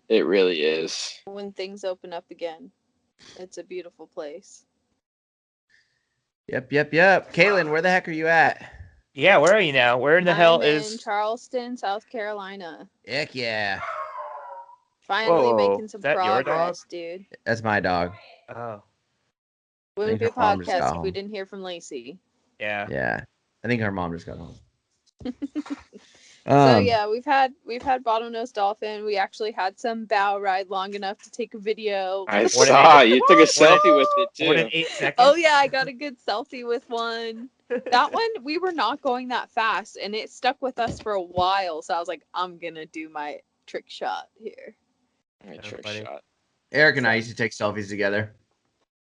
C: It really is.
D: when things open up again, it's a beautiful place.
A: Yep. Caitlin, where the heck are you at?
B: Yeah, where are you now? Where in the hell
D: I'm in
B: is?
D: Charleston, South Carolina.
A: Heck yeah.
D: Finally
B: Whoa,
D: making
B: is
D: some
B: that your dog?
D: progress, dude.
A: That's my dog.
B: Oh,
D: Wouldn't
A: think
D: be a
A: her mom just got
D: podcast if we
A: home.
D: didn't hear from Lacey.
B: yeah.
A: Yeah. I think her mom just got home.
D: So yeah, we've had bottlenose dolphin. We actually had some bow ride long enough to take a video.
C: I
B: More than
C: saw
B: eight-
C: you took a
B: more than-
C: selfie with it
B: More than
C: too.
B: 8 seconds.
D: Oh yeah, I got a good selfie with one. That one we were not going that fast, and it stuck with us for a while. So I was like, I'm gonna do my trick shot here.
C: My
B: That's
C: trick
B: funny.
C: shot.
A: Eric and I used to take selfies together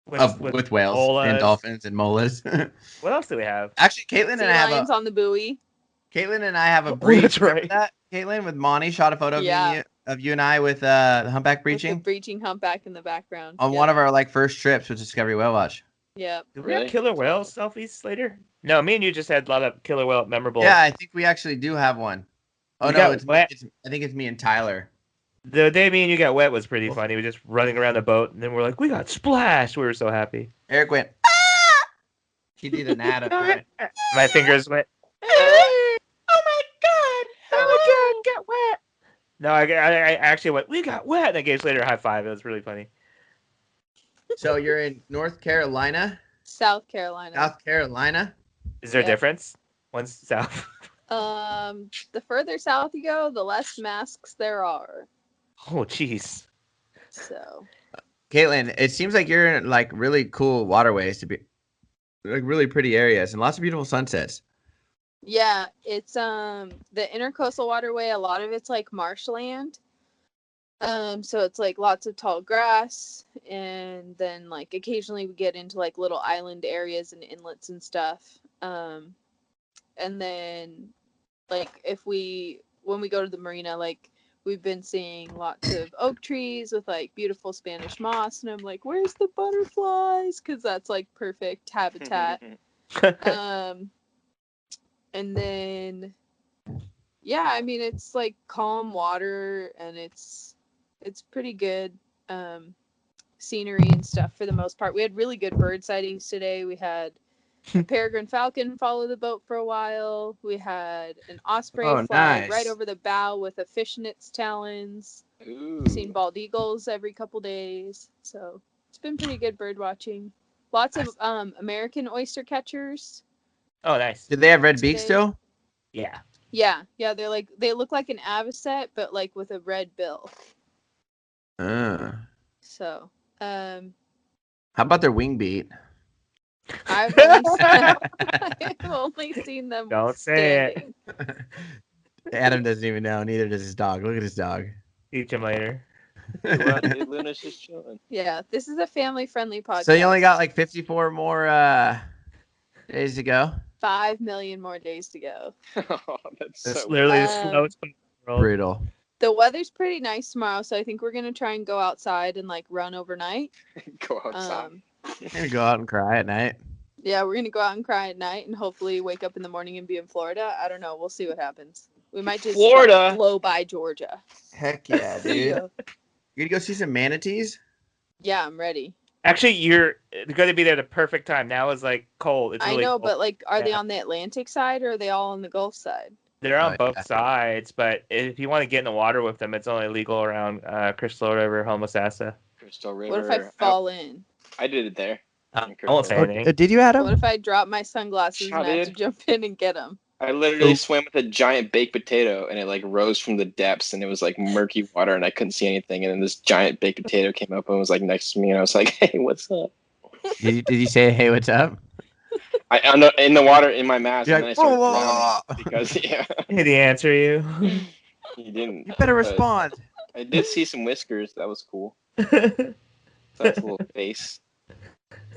B: with
A: with whales and
B: molas.
A: dolphins and molas.
B: What else do we have?
A: Actually, Caitlin
D: Sea
A: and I have
D: lions on the buoy.
A: a
B: Oh,
A: breach.
B: that's
A: Remember
B: right.
A: that, Caitlin, with Monty shot a photo
D: Yeah.
A: of you and I with the humpback
D: With
A: breaching
D: the breaching humpback in the background.
A: on one of our first trips with Discovery Whale Watch.
D: Yep.
B: Did we have
C: Really?
B: killer whale selfies later? No, me and you just had a lot of killer whale memorable.
A: Yeah, I think we actually do have one. Oh
B: We
A: no,
B: got
A: it's
B: wet.
A: I think it's me and Tyler.
B: The day me and you got wet was pretty funny. We were just running around the boat, and then we're like, we got splashed. We were so happy.
A: Eric went. Ah! He did an ad.
B: My fingers went. Oh my god! Oh my god! Got wet. No, I actually went. We got wet, and I gave Slater a high five. It was really funny.
A: So you're in North Carolina,
D: South Carolina.
A: South Carolina.
B: Is there a
D: Yeah.
B: difference? One's south.
D: The further south you go, the less masks there are.
B: Oh, jeez.
D: So
A: Caitlin, it seems like you're in like really cool waterways to be like really pretty areas and lots of beautiful sunsets.
D: yeah, it's the intercoastal waterway. A lot of it's like marshland. So it's like lots of tall grass, and then like occasionally we get into like little island areas and inlets and stuff. And then like when we go to the marina, like we've been seeing lots of oak trees with like beautiful Spanish moss, and I'm like, where's the butterflies? Because that's like perfect habitat. And then yeah, I mean it's like calm water, and it's pretty good scenery and stuff for the most part. We had really good bird sightings today. We had a peregrine falcon follow the boat for a while. We had an osprey fly
A: nice.
D: right over the bow with a fish in its talons.
C: Ooh.
D: Seen bald eagles every couple days. So it's been pretty good bird watching. Lots of American oyster catchers.
B: Oh, nice.
A: Did they have red beaks
D: Today.
A: still?
B: Yeah.
D: Yeah, they look like an avocet, but like with a red bill. So,
A: How about their wing beat?
D: I've only seen them.
B: Don't say
D: standing.
A: Adam doesn't even know. Neither does his dog. Look at his dog.
B: Teach him later.
C: Hey, Luna's just chilling.
D: Yeah, this is a family-friendly podcast.
A: So you only got like 54 more days to go.
D: 5 million more days to go.
C: Oh, that's
B: It's
C: so
B: literally the
D: Um,
B: slowest in the world.
A: Brutal.
D: The weather's pretty nice tomorrow, so I think we're gonna try and go outside and like run overnight.
C: go outside.
A: I'm gonna go out and cry at night.
D: Yeah, we're gonna go out and cry at night, and hopefully wake up in the morning and be in Florida. I don't know. We'll see what happens. We might just
C: Florida?
D: like, blow by Georgia.
A: Heck yeah, dude.
D: Yeah.
A: You gonna go see some manatees?
D: Yeah, I'm ready.
B: Actually, you're going to be there at the perfect time. Now is like cold. It's
D: I
B: really
D: know,
B: cold.
D: but like, are they
B: Yeah.
D: on the Atlantic side or are they all on the Gulf side?
B: They're on
A: Oh,
B: both
A: yeah.
B: sides. But if you want to get in the water with them, it's only legal around Crystal River, Homosassa.
C: Crystal River.
D: What if I fall in?
C: I did it there.
B: I won't say anything.
A: Did you, Adam?
D: What if I drop my sunglasses
C: Shot
D: and I have to
C: it.
D: jump in and get them?
C: I literally swam with a giant baked potato, and it like rose from the depths, and it was like murky water, and I couldn't see anything. And then this giant baked potato came up and was like next to me, and I was like, "Hey, what's up?"
A: Did you say, hey, what's up?
C: In the water in my mask,
A: You're
C: and then I
A: like,
C: started
A: "Whoa,
C: drowning
A: whoa, whoa."
C: because
B: Did he answer you?
C: he didn't.
A: You better
C: But
A: respond.
C: I did see some whiskers. That was cool. That's a little face.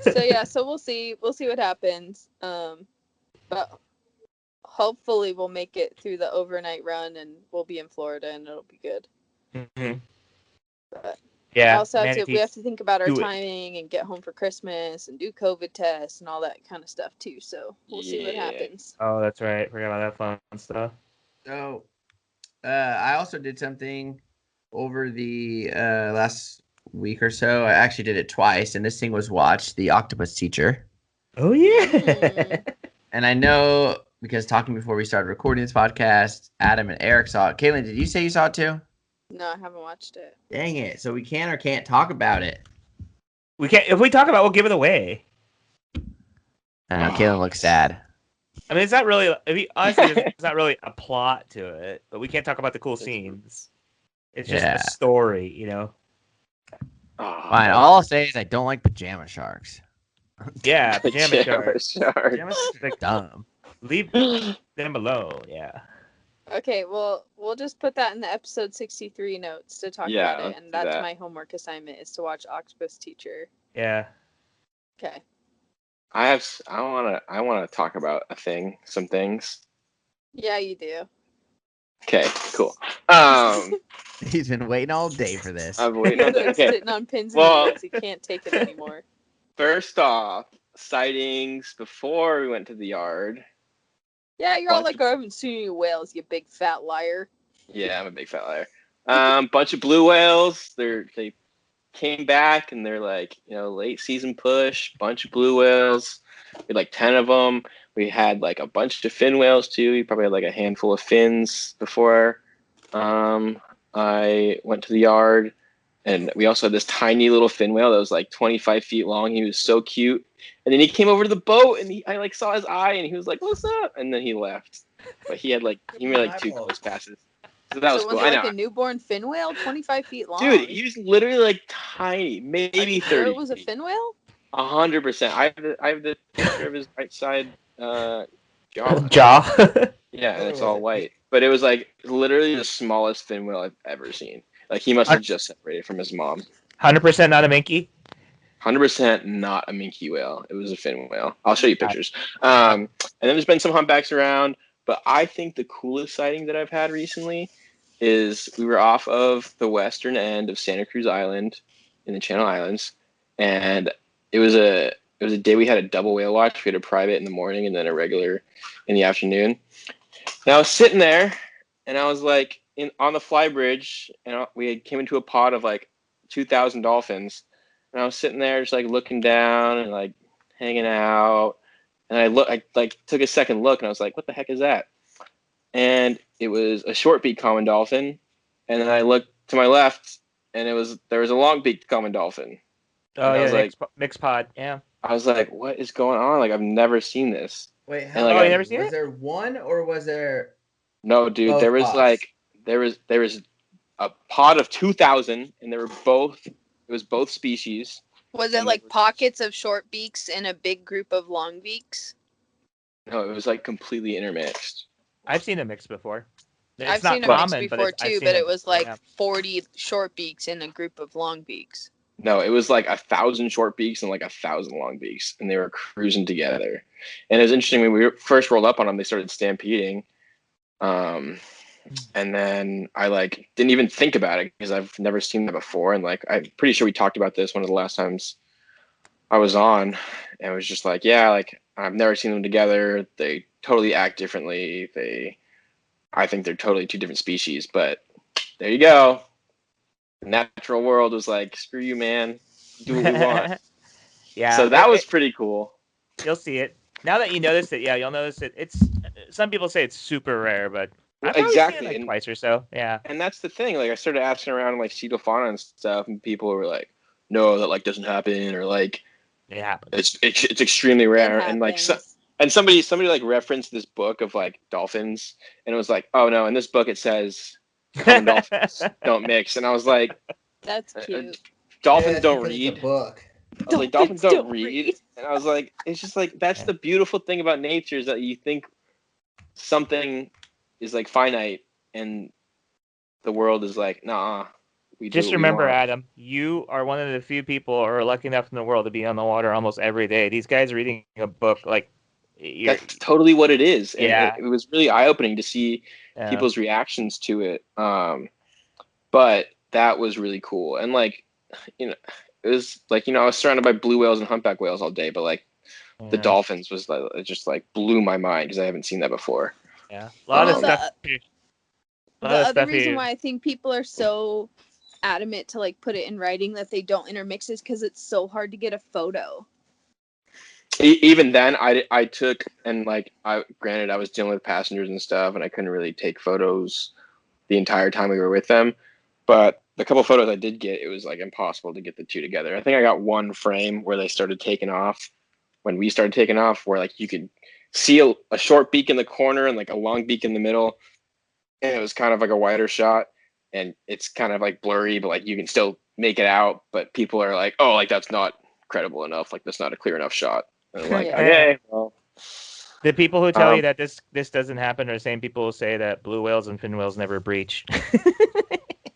D: So yeah, so we'll see what happens. But hopefully we'll make it through the overnight run and we'll be in Florida and it'll be good.
B: Mm-hmm.
D: But
B: Yeah,
D: we have
B: manatees.
D: to think about our
B: Do it.
D: timing and get home for Christmas and do COVID tests and all that kind of stuff too. So we'll see what
C: Yeah.
D: happens.
B: Oh, that's right. Forgot about that fun stuff.
A: So, I also did something over the last week or so. I actually did it twice, and this thing was watched The Octopus Teacher.
B: Oh yeah.
D: Mm.
A: And I know because talking before we started recording this podcast, Adam and Eric saw it. Caitlin, did you say you saw it too?
D: No, I haven't watched it.
A: Dang it! So we can or can't talk about it.
B: We can't. If we talk about it, we'll give it away.
A: I know Caitlin looks sad.
B: I mean, it's not really. Honestly, there's not really a plot to it, but we can't talk about the cool scenes. It's just
A: Yeah.
B: a story, you know.
A: Fine. All I'll say is I don't like pajama sharks.
B: Yeah, pajama sharks.
C: Shark.
B: Pajama sharks are dumb. Leave them alone. Yeah.
D: Okay, well, we'll just put that in the episode 63 notes to talk
C: Yeah,
D: about it,
C: let's
D: and
C: do
D: that's
C: that.
D: my homework assignment is to watch Octopus Teacher.
B: Yeah.
D: Okay.
C: I wanna talk about some things.
D: Yeah, you do.
C: Okay, cool.
A: He's been waiting all day for this.
C: I'm waiting
D: He's
C: on that.
D: like
C: Okay,
D: sitting on pins and
C: Well-
D: needles. He can't take it anymore.
C: first off, sightings before we went to the yard.
D: Yeah, you're all
C: Bunch
D: like, I haven't seen any whales, you big fat liar.
C: Yeah, I'm a big fat liar. Bunch of blue whales. They came back and they're like, late season push. Bunch of blue whales. We had like 10 of them. We had like a bunch of fin whales too. We probably had like a handful of fins before I went to the yard. And we also had this tiny little fin whale that was like 25 feet long. He was so cute. And then he came over to the boat and I like saw his eye and he was like, "What's up?" And then he left. But he made like 2 close passes. So that was
D: so
C: cool.
D: was
C: I
D: it like
C: know.
D: a newborn fin whale, 25 feet long?
C: Dude, he was literally like tiny,
D: Are
C: maybe
D: you
C: 30
D: sure it was a
C: feet.
D: fin whale?
C: 100%. I have the picture of his right side jaw.
B: Jaw.
C: Yeah, and it's all white. But it was like literally the smallest fin whale I've ever seen. Like he must have just separated from his mom.
B: 100% not a minky.
C: 100% not a minke whale. It was a fin whale. I'll show you pictures. And then there's been some humpbacks around, but I think the coolest sighting that I've had recently is we were off of the western end of Santa Cruz Island in the Channel Islands, and it was a day we had a double whale watch. We had a private in the morning and then a regular in the afternoon. And I was sitting there, and I was like on the fly bridge, and we came into a pod of like 2,000 dolphins. And I was sitting there just like looking down and like hanging out. And I like took a second look and I was like, what the heck is that? And it was a short-beaked common dolphin. And then I looked to my left and there was a long-beaked common dolphin.
B: Oh
C: And I
B: yeah,
C: was like,
B: mixed pod. Yeah.
C: I was like, what is going on? Like I've never seen this.
A: Wait,
C: And,
A: how
C: like,
B: you never seen
A: was
B: it?
A: there one or was there?
C: No, dude,
A: Both
C: there was
A: pods.
C: like there was a pod of 2,000 and it was both species.
D: Was it
C: And
D: like
C: there was-
D: pockets of short beaks and a big group of long beaks?
C: No, it was like completely intermixed.
B: I've seen a mix before. It's
D: I've
B: not
D: seen a mix
B: common,
D: before
B: I've
D: too,
B: seen
D: but
B: it
D: it was
B: before,
D: like
B: yeah.
D: 40 short beaks in a group of long beaks.
C: No, it was like 1,000 short beaks and like 1,000 long beaks, and they were cruising together. And it was interesting when we first rolled up on them, they started stampeding. And then I like didn't even think about it because I've never seen that before. And like I'm pretty sure we talked about this one of the last times I was on, and it was just like, yeah, like I've never seen them together. They totally act differently. I think they're totally two different species. But there you go. The natural world was like, screw you, man. Do what we want.
B: Yeah.
C: So that was pretty cool.
B: You'll see it. Now that you notice it, yeah, you'll notice it. It's some people say it's super rare, but I've probably
C: Exactly.
B: seen it like
C: And-
B: twice or so. Yeah.
C: And that's the thing. Like I started asking around like Cedo fauna and stuff, and people were like, no, that like doesn't happen, or like
B: It happens.
C: it's extremely rare.
D: It
C: And like
D: happens.
C: and somebody like referenced this book of like dolphins, and it was like, oh no, in this book it says common dolphins don't mix. And I was like,
D: That's cute.
C: dolphins don't read.
A: book.
C: I was like, dolphins don't read. And I was like, it's just like that's the beautiful thing about nature is that you think something is like finite and the world is like, nah. We do
B: Just
C: what we
B: remember,
C: want.
B: Adam, you are one of the few people who are lucky enough in the world to be on the water almost every day. These guys are reading a book like You're,
C: That's totally what it is, and
B: Yeah.
C: it was really eye opening to see people's reactions to it. But that was really cool, and like, you know, it was like, I was surrounded by blue whales and humpback whales all day, but like the
B: yeah.
C: dolphins was like, it just like blew my mind because I haven't seen that before.
B: Yeah. A lot of
C: Um,
B: stuff.
D: The other reason why I think people are so adamant to like put it in writing that they don't intermix is because it's so hard to get a photo.
C: Even then, I took, and like, granted I was dealing with passengers and stuff, and I couldn't really take photos the entire time we were with them. But the couple photos I did get, it was like impossible to get the two together. I think I got one frame where they started taking off when we started taking off, where like you could see a short beak in the corner and like a long beak in the middle, and it was kind of like a wider shot, and it's kind of like blurry, but like you can still make it out. But people are like, "Oh, like that's not credible enough. Like that's not a clear enough shot." And I'm like,
D: Yeah.
C: "Okay, well."
B: The people who tell you that this doesn't happen are the same people who say that blue whales and fin whales never breach.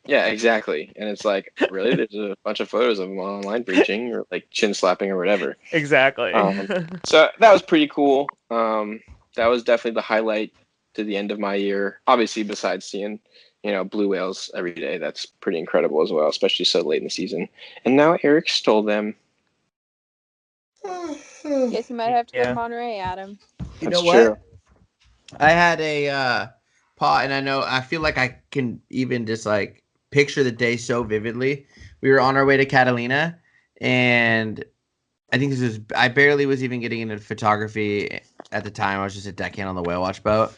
C: Yeah, exactly. And it's like, really? There's a bunch of photos of them online breaching or like chin slapping or whatever.
B: Exactly.
C: So that was pretty cool. That was definitely the highlight to the end of my year. Obviously, besides seeing, blue whales every day, that's pretty incredible as well, especially so late in the season. And now Eric stole them.
D: Guess you might have to go to
B: Yeah.
D: Monterey, Adam.
A: You
C: That's
A: know what?
C: true.
A: I had a pot, and I feel like I can even just like picture the day so vividly. We were on our way to Catalina, and I barely was even getting into photography at the time. I was just a deckhand on the whale watch boat,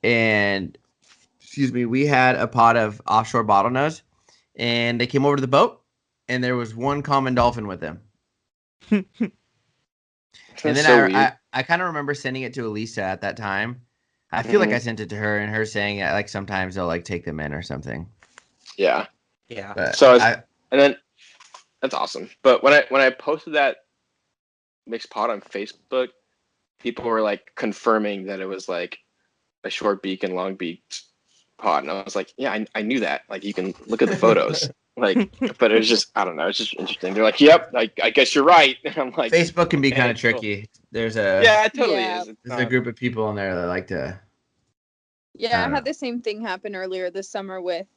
A: and excuse me, we had a pot of offshore bottlenose, and they came over to the boat, and there was one common dolphin with them. And
C: That's
A: then
C: so weird.
A: I kind of remember sending it to Elisa at that time. I feel like I
C: Mhm.
A: sent it to her, and her saying like sometimes they'll like take them in or something.
C: Yeah.
B: Yeah.
A: But
C: So and then that's awesome. But when I posted that mixed pot on Facebook, people were like confirming that it was like a short beak and long beaked pot, and I was like, yeah, I knew that. Like you can look at the photos. Like, but it was just, I don't know, it's just interesting. They're like, yep, I guess you're right. And I'm like,
A: Facebook can be kind
C: okay,
A: of
C: cool.
A: tricky. There's
C: Yeah, it totally
D: Yeah.
C: is.
A: a group of people in there that like to.
D: Yeah, I
A: don't
D: had
A: know.
D: the same thing happen earlier this summer with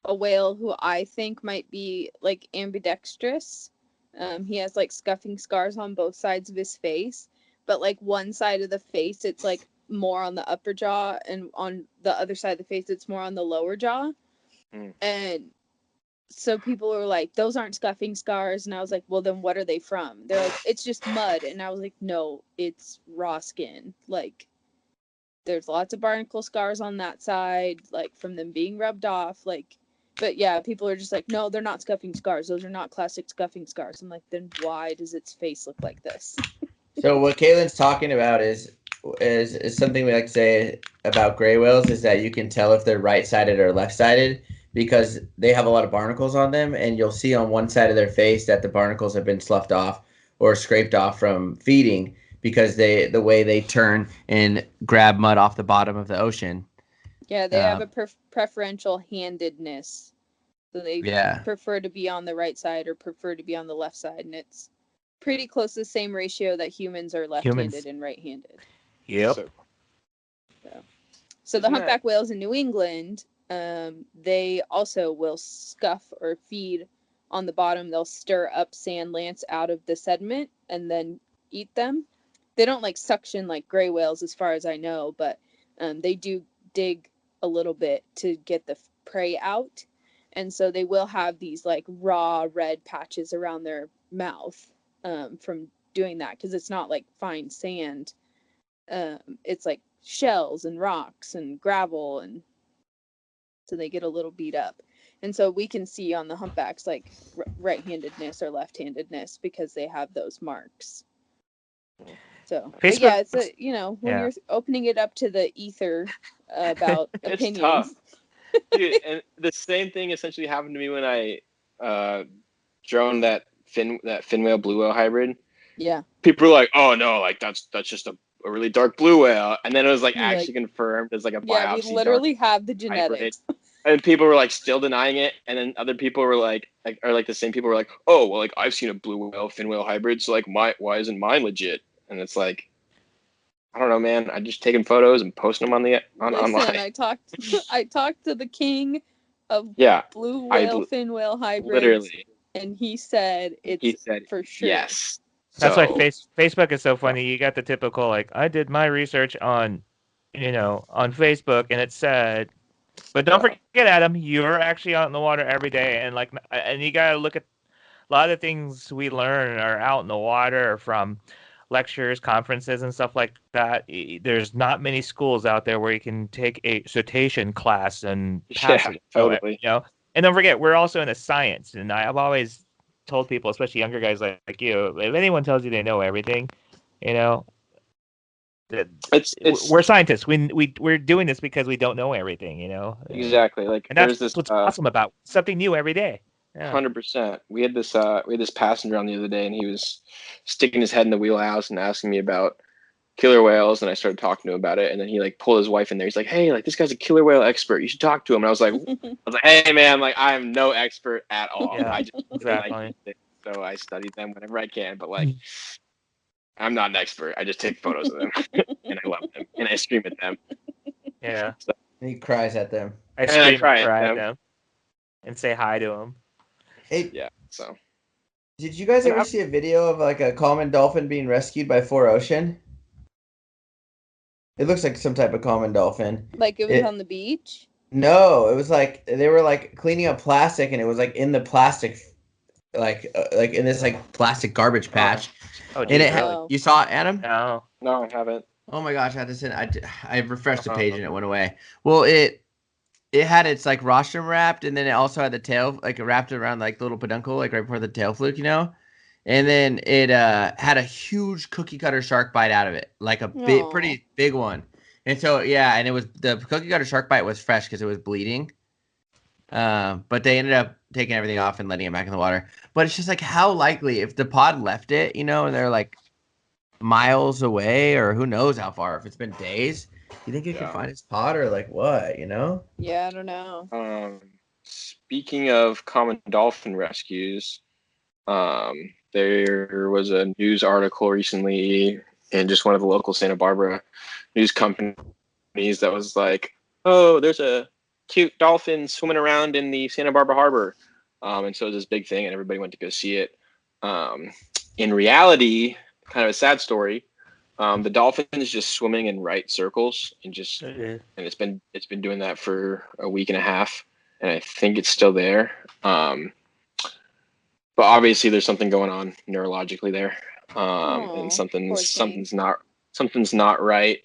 D: a whale who I think might be like ambidextrous. He has like scuffing scars on both sides of his face, but like one side of the face, it's like more on the upper jaw, and on the other side of the face, it's more on the lower jaw.
C: Mm.
D: And so people were like, those aren't scuffing scars. And I was like, well, then what are they from? They're like, it's just mud. And I was like, no, it's raw skin. Like, there's lots of barnacle scars on that side, like from them being rubbed off. Like, but yeah, people are just like, no, they're not scuffing scars. Those are not classic scuffing scars. I'm like, then why does its face look like this?
A: So what Caitlin's talking about is something we like to say about gray whales is that you can tell if they're right-sided or left-sided because they have a lot of barnacles on them, and you'll see on one side of their face that the barnacles have been sloughed off or scraped off from feeding because the way they turn and grab mud off the bottom of the ocean.
D: Yeah, they have a preferential handedness. So they
A: Yeah.
D: prefer to be on the right side or prefer to be on the left side. And it's pretty close to the same ratio that humans are left-handed and right-handed.
B: Yep.
D: So the
C: Isn't that-
D: humpback whales in New England, they also will scuff or feed on the bottom. They'll stir up sand lance out of the sediment and then eat them. They don't like suction like gray whales, as far as I know, but they do dig a little bit to get the prey out. And so they will have these like raw red patches around their mouth from doing that, because it's not like fine sand. It's like shells and rocks and gravel, and so they get a little beat up. And so we can see on the humpbacks like right-handedness or left-handedness because they have those marks. So but yeah, it's a, when you're opening it up to the ether about
C: it's
D: opinions.
C: tough. Dude, and the same thing essentially happened to me when I droned that fin whale blue whale hybrid.
D: Yeah.
C: People were like, "Oh no, like that's just a really dark blue whale," and then it was like
D: You're
C: actually
D: like,
C: confirmed as like a biopsy.
D: Yeah, we literally have the genetics.
C: Hybrid. And people were like still denying it, and then other people were like the same people were like, "Oh well, like I've seen a blue whale fin whale hybrid, so like why isn't mine legit?" And it's like, I don't know, man. I just taking photos and posting them
D: Listen,
C: online.
D: I talked to the king of
C: Yeah,
D: blue
C: I
D: whale fin whale hybrids,
C: literally.
D: and he said it's
C: He said
D: for sure.
C: yes.
B: That's why
C: So
B: Facebook is so funny. You got the typical like, I did my research on, on Facebook, and it said, but don't
C: Yeah.
B: forget, Adam, you're actually out in the water every day, and you gotta look at a lot of the things we learn are out in the water from lectures, conferences, and stuff like that. There's not many schools out there where you can take a cetacean class and pass
C: Yeah,
B: it.
C: totally.
B: And don't forget, we're also into science, and I've always told people, especially younger guys like you, if anyone tells you they know everything, you know,
C: It's
B: we're scientists. We're doing this because we don't know everything,
C: exactly like
B: and
C: there's
B: that's
C: this
B: what's awesome about something new every day. Yeah.
C: 100%. We had this passenger on the other day, and he was sticking his head in the wheelhouse and asking me about killer whales, and I started talking to him about it, and then he like pulled his wife in there. He's like, "Hey, like this guy's a killer whale expert. You should talk to him." And I was like, "Hey, man, like I am no expert at all.
B: Yeah,
C: I just really like
B: exactly.
C: it, so I study them whenever I can. But like, I'm not an expert. I just take photos of them, and I love them, and I scream at them.
B: Yeah.
C: So,
A: And he cries at them.
B: I
C: and I
B: scream and
C: cry at
B: cry at
C: them.
B: them and say hi to them.
A: Hey,
C: Yeah. So
A: did you guys
C: And
A: ever see a video of like a common dolphin being rescued by 4Ocean? It looks like some type of common dolphin.
D: Like it was
A: It
D: on the beach.
A: No, it was like they were like cleaning up plastic, and it was like in the plastic, like in this like plastic garbage patch.
B: Oh,
A: And
B: geez,
A: it
B: really?
D: Oh.
A: you saw it, Adam?
B: No.
C: no, I haven't.
A: Oh my gosh, I had to send. I refreshed the
C: Uh-huh.
A: page and it went away. Well, it had its like rostrum wrapped, and then it also had the tail like wrapped around like the little peduncle, like right before the tail fluke, And then it had a huge cookie cutter shark bite out of it, like a
D: Aw.
A: pretty big one. And so yeah, and it was the cookie cutter shark bite was fresh because it was bleeding. But they ended up taking everything off and letting it back in the water. But it's just like how likely if the pod left it, and they're like miles away or who knows how far, if it's been days, you think it could
C: Yeah.
A: find its pod or like what,
D: Yeah, I don't know.
C: Speaking of common dolphin rescues, there was a news article recently in just one of the local Santa Barbara news companies that was like, "Oh, there's a cute dolphin swimming around in the Santa Barbara harbor," and so it was this big thing, and everybody went to go see it. In reality, kind of a sad story. The dolphin is just swimming in right circles and it's been doing that for a week and a half, and I think it's still there. But obviously there's something going on neurologically there, and
D: Aw, poor thing.
C: something's not right.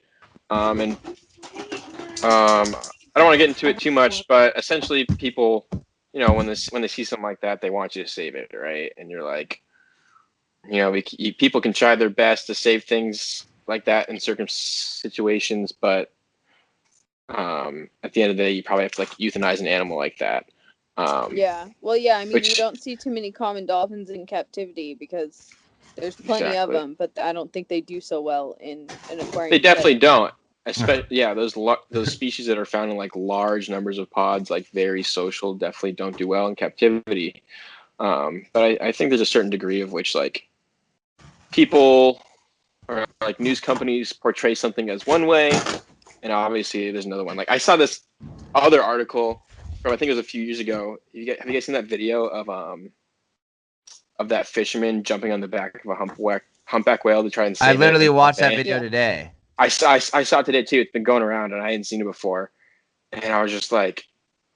C: And I don't want to get into it too much, but essentially people, when they see something like that, they want you to save it, right? And you're like, people can try their best to save things like that in certain situations, but at the end of the day, you probably have to like euthanize an animal like that.
D: Yeah. Well, yeah, I mean, you
C: Which
D: don't see too many common dolphins in captivity because there's plenty of
C: exactly.
D: them, but I don't think they do so well in an aquarium.
C: They definitely
D: setting.
C: don't. Especially, yeah, those species that are found in like large numbers of pods, like very social, definitely don't do well in captivity. But I think there's a certain degree of which like people or like news companies portray something as one way, and obviously there's another one. Like I saw this other article from I think it was a few years ago. Have you guys seen that video of that fisherman jumping on the back of a humpback whale to try and
A: I
C: save it?
A: literally
C: in
A: watched that
C: Bay?
A: video
D: Yeah.
A: today.
C: I saw it today too. It's been going around, and I hadn't seen it before. And I was just like,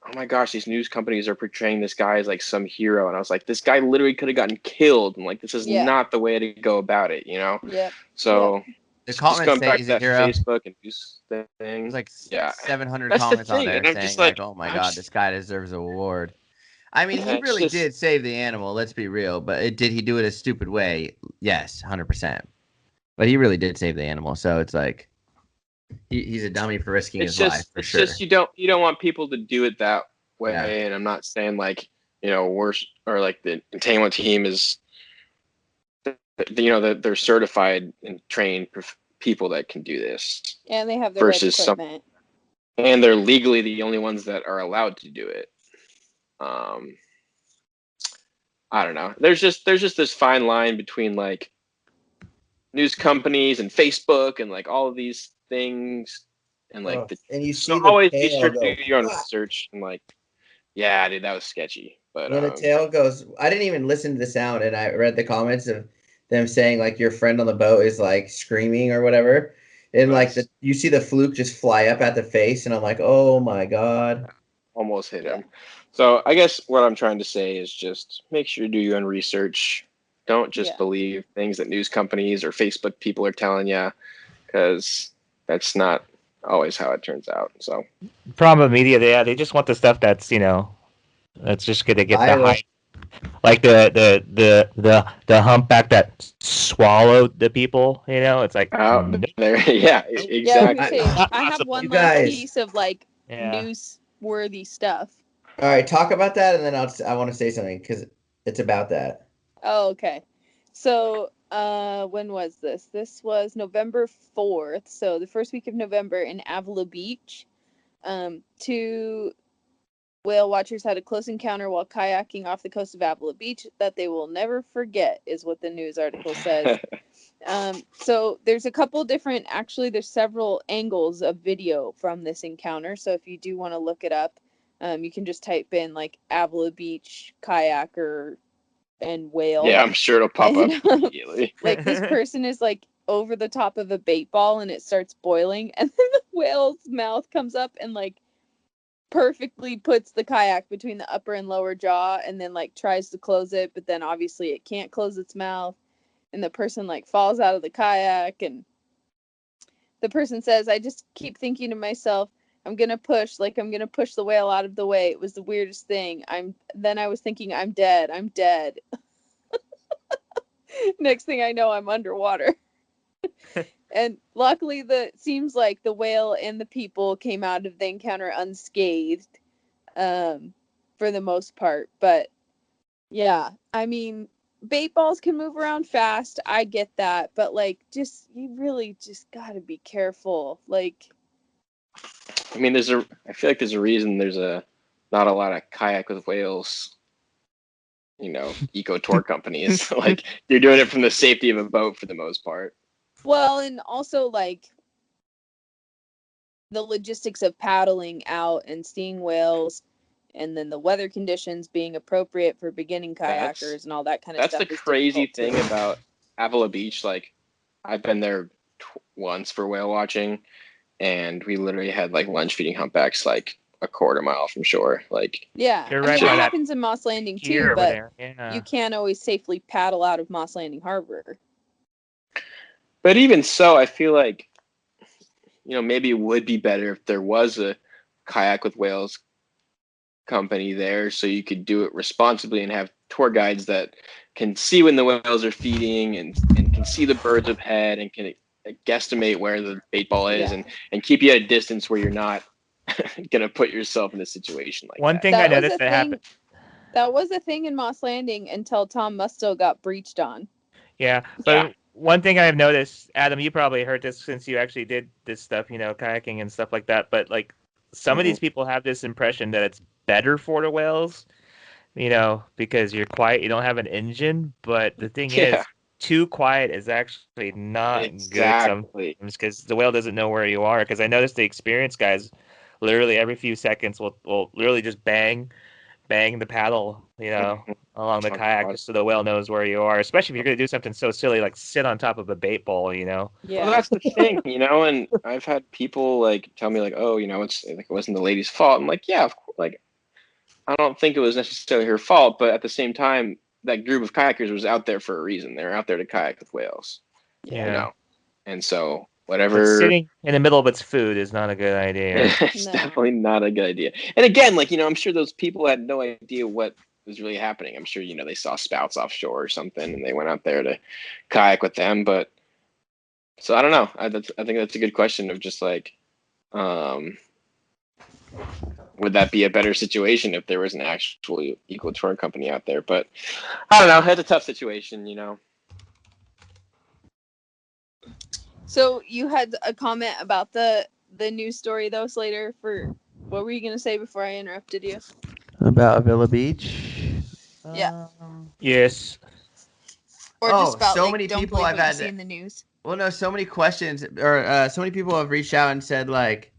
C: "Oh my gosh, these news companies are portraying this guy as like some hero." And I was like, "This guy literally could have gotten killed." And like, this is
D: Yeah.
C: not the way to go about it,
D: Yep.
C: So
A: The
C: just
A: comments
C: going
A: say
C: back
A: he's
C: to
A: a
C: that
A: hero.
C: Facebook and news
A: There's
C: thing.
A: like
C: Yeah,
A: 700
C: that's the
A: comments on
C: thing.
A: there
C: And I'm
A: saying
C: just like,
A: like, "Oh my
C: I'm
A: god,
C: just,
A: this guy deserves an award." I mean, he
C: it's
A: really
C: just,
A: did save the animal. Let's be real, but did he do it a stupid way? Yes, 100%. But he really did save the animal, so it's like he's a dummy for risking his life for
C: it's
A: sure.
C: just you don't want people to do it that way.
A: Yeah.
C: And I'm not saying like worse or like the entertainment team is that they're certified and trained people that can do this
D: And they have the right
C: versus some,
D: equipment.
C: and they're legally the only ones that are allowed to do it. I don't know. There's just this fine line between like news companies and Facebook and like all of these things, and like
A: and you
C: so
A: see the
C: always be
A: tail
C: sure to do
A: go.
C: your own
A: "Wah!"
C: research and like, yeah, dude, that was sketchy. But
A: Yeah, the tail goes. I didn't even listen to the sound, and I read the comments of them saying like your friend on the boat is like screaming or whatever, and like you see the fluke just fly up at the face, and I'm like, oh my god.
C: almost hit him. So I guess what I'm trying to say is just make sure you do your own research. Don't just believe things that news companies or Facebook people are telling you, because that's not always how it turns out. So
B: Problem with media, they just want the stuff that's that's just gonna get the
A: Viral.
B: hype. Like the humpback that swallowed the people. It's like
C: out there, yeah,
D: Yeah, I was
C: exactly.
D: gonna say
B: Not
D: I have
B: possible.
D: one
A: You
D: last
A: guys.
D: piece of like
B: Yeah.
D: newsworthy stuff.
A: All right, talk about that, and then I want to say something because it's about that.
D: Oh, okay. So, when was this? This was November 4th. So the first week of November in Avila Beach. Two whale watchers had a close encounter while kayaking off the coast of Avila Beach that they will never forget, is what the news article says. So there's a couple different, actually, there's several angles of video from this encounter. So if you do want to look it up, you can just type in like Avila Beach kayaker and whale.
C: Yeah, I'm sure it'll pop up
D: And
C: immediately.
D: like this person is like over the top of a bait ball and it starts boiling, and then the whale's mouth comes up and like perfectly puts the kayak between the upper and lower jaw, and then like tries to close it, but then obviously it can't close its mouth, and the person like falls out of the kayak, and the person says, I just keep thinking to myself, I'm gonna push the whale out of the way. It was the weirdest thing. I was thinking, I'm dead. Next thing I know, I'm underwater. And luckily, seems like the whale and the people came out of the encounter unscathed, for the most part. But yeah, I mean, bait balls can move around fast. I get that, but like, you really just gotta be careful. Like,
C: I mean, I feel like there's a reason there's not a lot of kayak with whales, eco tour companies. Like you're doing it from the safety of a boat for the most part.
D: well, and also like the logistics of paddling out and seeing whales, and then the weather conditions being appropriate for beginning kayakers and all that kind of
C: That's
D: stuff.
C: the
D: Is
C: crazy
D: difficult
C: thing
D: too.
C: about Avila Beach. Like I've been there once for whale watching, and we literally had like lunch feeding humpbacks like a quarter mile from shore. Like
D: Yeah,
B: You're
D: I
B: right
D: mean, it
B: by that
D: happens in Moss Landing
B: pier
D: too,
B: over
D: but
B: there. Yeah.
D: you can't always safely paddle out of Moss Landing Harbor.
C: but even so, I feel like maybe it would be better if there was a kayak with whales company there, so you could do it responsibly and have tour guides that can see when the whales are feeding and can see the birds of head and can guesstimate where the bait ball is,
D: Yeah.
C: and keep you at a distance where you're not gonna put yourself in a situation like
B: One
C: that.
B: thing I
D: That was
B: noticed
D: a
B: that
D: thing.
B: happened.
D: That was a thing in Moss Landing until Tom Musto got breached on.
B: Yeah,
C: Yeah.
B: but one thing I've noticed, Adam, you probably heard this since you actually did this stuff, kayaking and stuff like that. But like some of these people have this impression that it's better for the whales, because you're quiet, you don't have an engine. But the thing
C: Yeah,
B: is, too quiet is actually not good
C: exactly.
B: sometimes because the whale doesn't know where you are. Because I noticed the experienced guys, literally every few seconds, will literally just bang the paddle, along the
C: Oh,
B: kayak
C: God.
B: just so the whale knows where you are. Especially if you're going to do something so silly like sit on top of a bait bowl,
C: Well,
D: Yeah.
C: that's the thing, and I've had people like tell me like, oh, it's like it wasn't the lady's fault. I'm like, yeah, of course, like I don't think it was necessarily her fault, but at the same time, that group of kayakers was out there for a reason. They were out there to kayak with whales,
B: Yeah.
C: and so
B: But
C: whatever.
B: sitting in the middle of its food is not a good idea.
C: It's
D: No.
C: definitely not a good idea. And again, like I'm sure those people had no idea what was really happening. I'm sure they saw spouts offshore or something, and they went out there to kayak with them. But so I don't know. I think that's a good question of just like, would that be a better situation if there was an actual eco touring company out there? But I don't know. It's a tough situation.
D: So you had a comment about the news story though, Slater. For what were you gonna say before I interrupted you?
A: About Avila Beach.
D: Yeah.
B: Yes.
D: Or
A: Oh,
D: just about
A: so
D: like
A: many
D: don't
A: people
D: believe
A: I've
D: what you
A: had
D: see in the news.
A: Well, no, so many questions, or so many people have reached out and said like,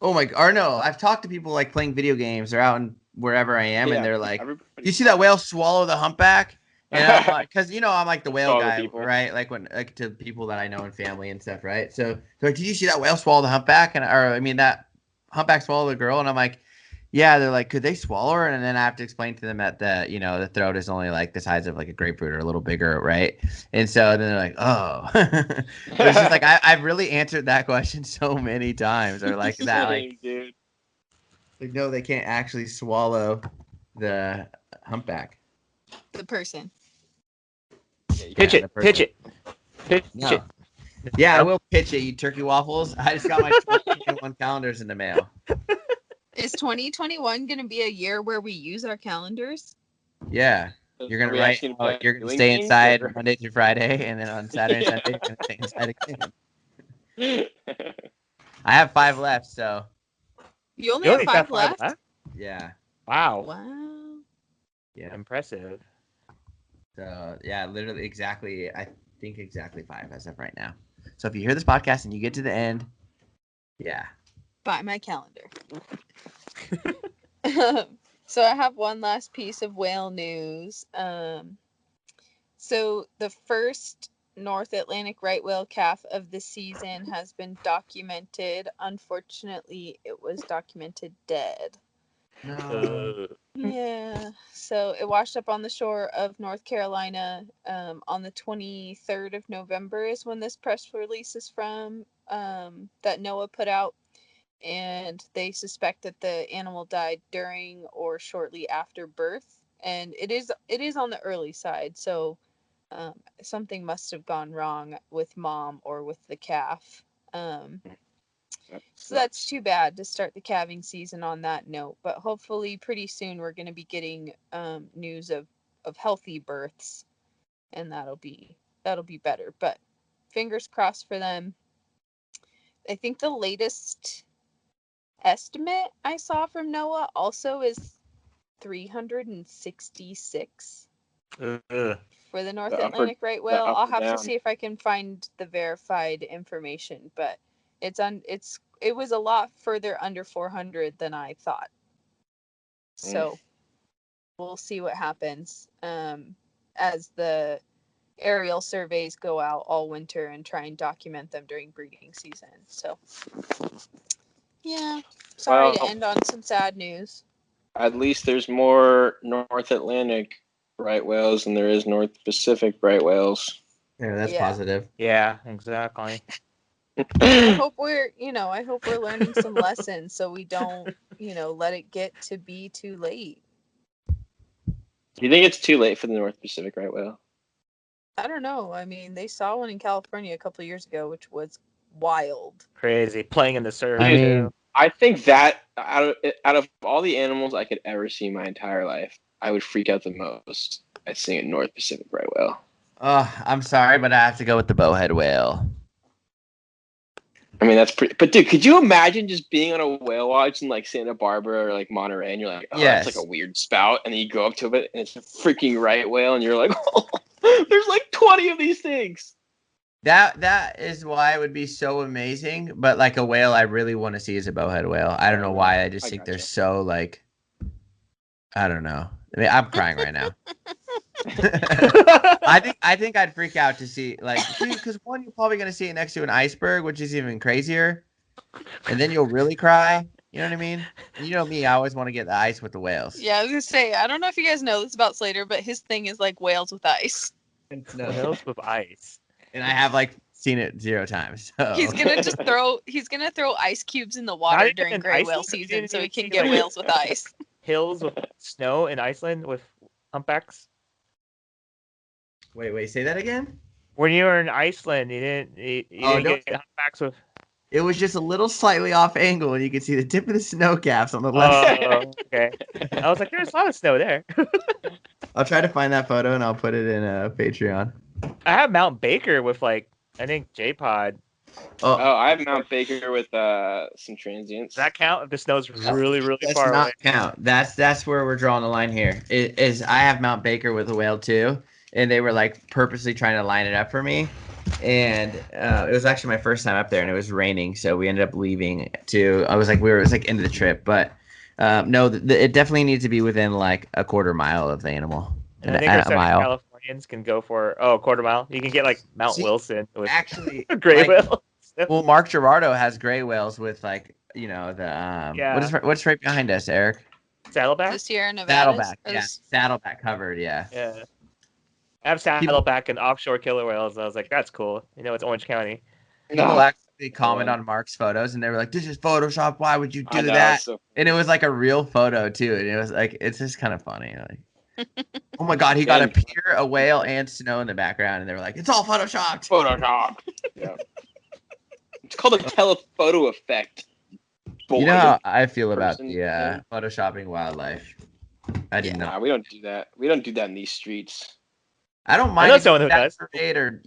A: "Oh my," or no, I've talked to people like playing video games or out in wherever I am, and
C: Yeah,
A: they're like,
C: everybody
A: "You see that whale swallow the humpback?" And I'm like, because I'm like the
C: That's
A: whale
C: all the
A: guy,
C: people.
A: right? Like when like to people that I know and family and stuff, right? So they're like, "Did you see that whale swallow the humpback?" And or I mean that humpback swallow the girl, and I'm like, yeah, they're like, could they swallow her? And then I have to explain to them that the throat is only like the size of like a grapefruit or a little bigger, right? And so then they're like, oh, but it's just like I've really answered that question so many times, or like that,
C: Same, dude.
A: like no, they can't actually swallow the humpback.
D: The person.
B: Pitch
A: Yeah, the
B: it. Pitch
A: person.
B: it. Pitch
A: No.
B: it.
A: Yeah, I
B: No?
A: will pitch it, you turkey waffles. I just got my 2021 calendars in the mail.
D: Is 2021 going to be a year where we use our calendars?
A: Yeah. You're
C: Are
A: gonna
C: we
A: write.
C: actually gonna
A: You're
C: play
A: gonna stay
C: doing games,
A: inside
C: or-
A: Monday through Friday, and then on Saturday and
C: Yeah.
A: Sunday you're gonna stay inside again. I have 5 left, so
D: You only
B: You
D: have
B: only
D: five
B: got 5
D: left?
B: left?
A: yeah,
B: Wow.
D: Wow.
A: yeah.
B: Impressive.
A: So yeah, literally exactly. I think exactly 5 as of right now. So if you hear this podcast and you get to the end, yeah,
D: Buy my calendar. So I have one last piece of whale news. So the first North Atlantic right whale calf of the season has been documented. Unfortunately, it was documented dead.
A: no,
D: Yeah, so it washed up on the shore of North Carolina on the 23rd of November is when this press release is from that NOAA put out, and they suspect that the animal died during or shortly after birth, and it is on the early side, so something must have gone wrong with mom or with the calf. So that's too bad to start the calving season on that note. But hopefully, pretty soon we're going to be getting news of healthy births, and that'll be better. But fingers crossed for them. I think the latest estimate I saw from NOAA also is 366
B: Ugh.
D: for the North
C: The upper,
D: Atlantic right
C: the
D: whale.
C: up
D: I'll
C: or
D: have to
C: down.
D: see if I can find the verified information, but it was a lot further under 400 than I thought. So we'll see what happens as the aerial surveys go out all winter and try and document them during breeding season. So yeah, sorry to
C: Well,
D: end on some sad news.
C: at least there's more North Atlantic right whales than there is North Pacific right whales.
A: yeah, that's
D: Yeah.
A: positive.
B: Yeah, exactly.
D: I hope we're learning some lessons so we don't, let it get to be too late.
C: Do you think it's too late for the North Pacific right whale?
D: I don't know. I mean, they saw one in California a couple of years ago, which was wild.
B: Crazy. Playing in the surf.
A: I mean,
C: I think that out of all the animals I could ever see my entire life, I would freak out the most at seeing a North Pacific right whale.
A: I'm sorry, but I have to go with the bowhead whale.
C: I mean, that's pretty. But dude, could you imagine just being on a whale watch in like Santa Barbara or like Monterey, and you're like, oh,
A: Yes.
C: that's like a weird spout, and then you go up to it, and it's a freaking right whale, and you're like, oh, there's like 20 of these things.
A: That is why it would be so amazing. But like a whale, I really want to see is a bowhead whale. I don't know why. I just think they're
C: gotcha.
A: so like. I don't know. I mean, I'm crying right now. I think I'd freak out to see like because one, you're probably gonna see it next to an iceberg, which is even crazier, and then you'll really cry. You know what I mean? You know me, I always want to get the ice with the whales.
D: Yeah, I was gonna say, I don't know if you guys know this about Slater, but his thing is like whales with ice.
A: And snow.
B: Whales with ice.
A: And I have like seen it 0 times. So
D: He's gonna throw ice cubes in the water
B: even
D: during
B: in
D: gray whale
B: Iceland? You
D: season
B: didn't
D: so he
B: even
D: can
B: see,
D: get
B: like-
D: whales with ice.
B: Hills with snow in Iceland with humpbacks.
A: wait, say that again.
B: When you were in Iceland, you didn't
A: Oh,
B: get humpbacks with.
A: It was just a little slightly off angle, and you could see the tip of the snow caps on the left.
B: Oh, okay. I was like, there's a lot of snow there.
A: I'll try to find that photo and I'll put it in Patreon.
B: I have Mount Baker with like I think J-Pod.
C: Oh, I have Mount Baker with some transients.
B: Does that count if the snow's really, really
A: Does
B: far
A: not
B: away?
A: count. That's where we're drawing the line here. I have Mount Baker with a whale too, and they were like purposely trying to line it up for me. And it was actually my first time up there, and it was raining, so we ended up leaving to. It was like end of the trip, but no, it definitely needs to be within like a quarter mile of the animal.
B: And I think our
A: A
B: Southern
A: mile.
B: Californians can go for a quarter mile. You can get like Mount
A: See,
B: Wilson with
A: Actually,
B: gray
A: like,
B: whales.
A: well, Mark Gerardo has gray whales with like the
B: Yeah.
A: what's right behind us, Eric?
D: The
B: Saddleback.
D: Sierra Nevadas.
A: Saddleback, yeah, saddleback covered, yeah.
B: Yeah. I have Saddleback and offshore killer whales. I was like, that's cool. You know, it's Orange County.
A: People actually comment on Mark's photos, and they were like, "This is Photoshop. Why would you do that?"
C: So
A: And it was like a real photo too, and it was like it's just kind of funny. Like, oh my god, he got a pier, a whale, and snow in the background, and they were like, "It's all photoshopped."
C: Photoshop. Yeah. It's called a telephoto effect. Boy.
A: You know how I feel about
C: Person
A: the photoshopping wildlife. I do
C: Nah,
A: not.
C: we don't do that. We don't do that in these streets.
A: I don't
B: I
A: mind
B: know
A: if you
B: someone who does.
A: exaggerate or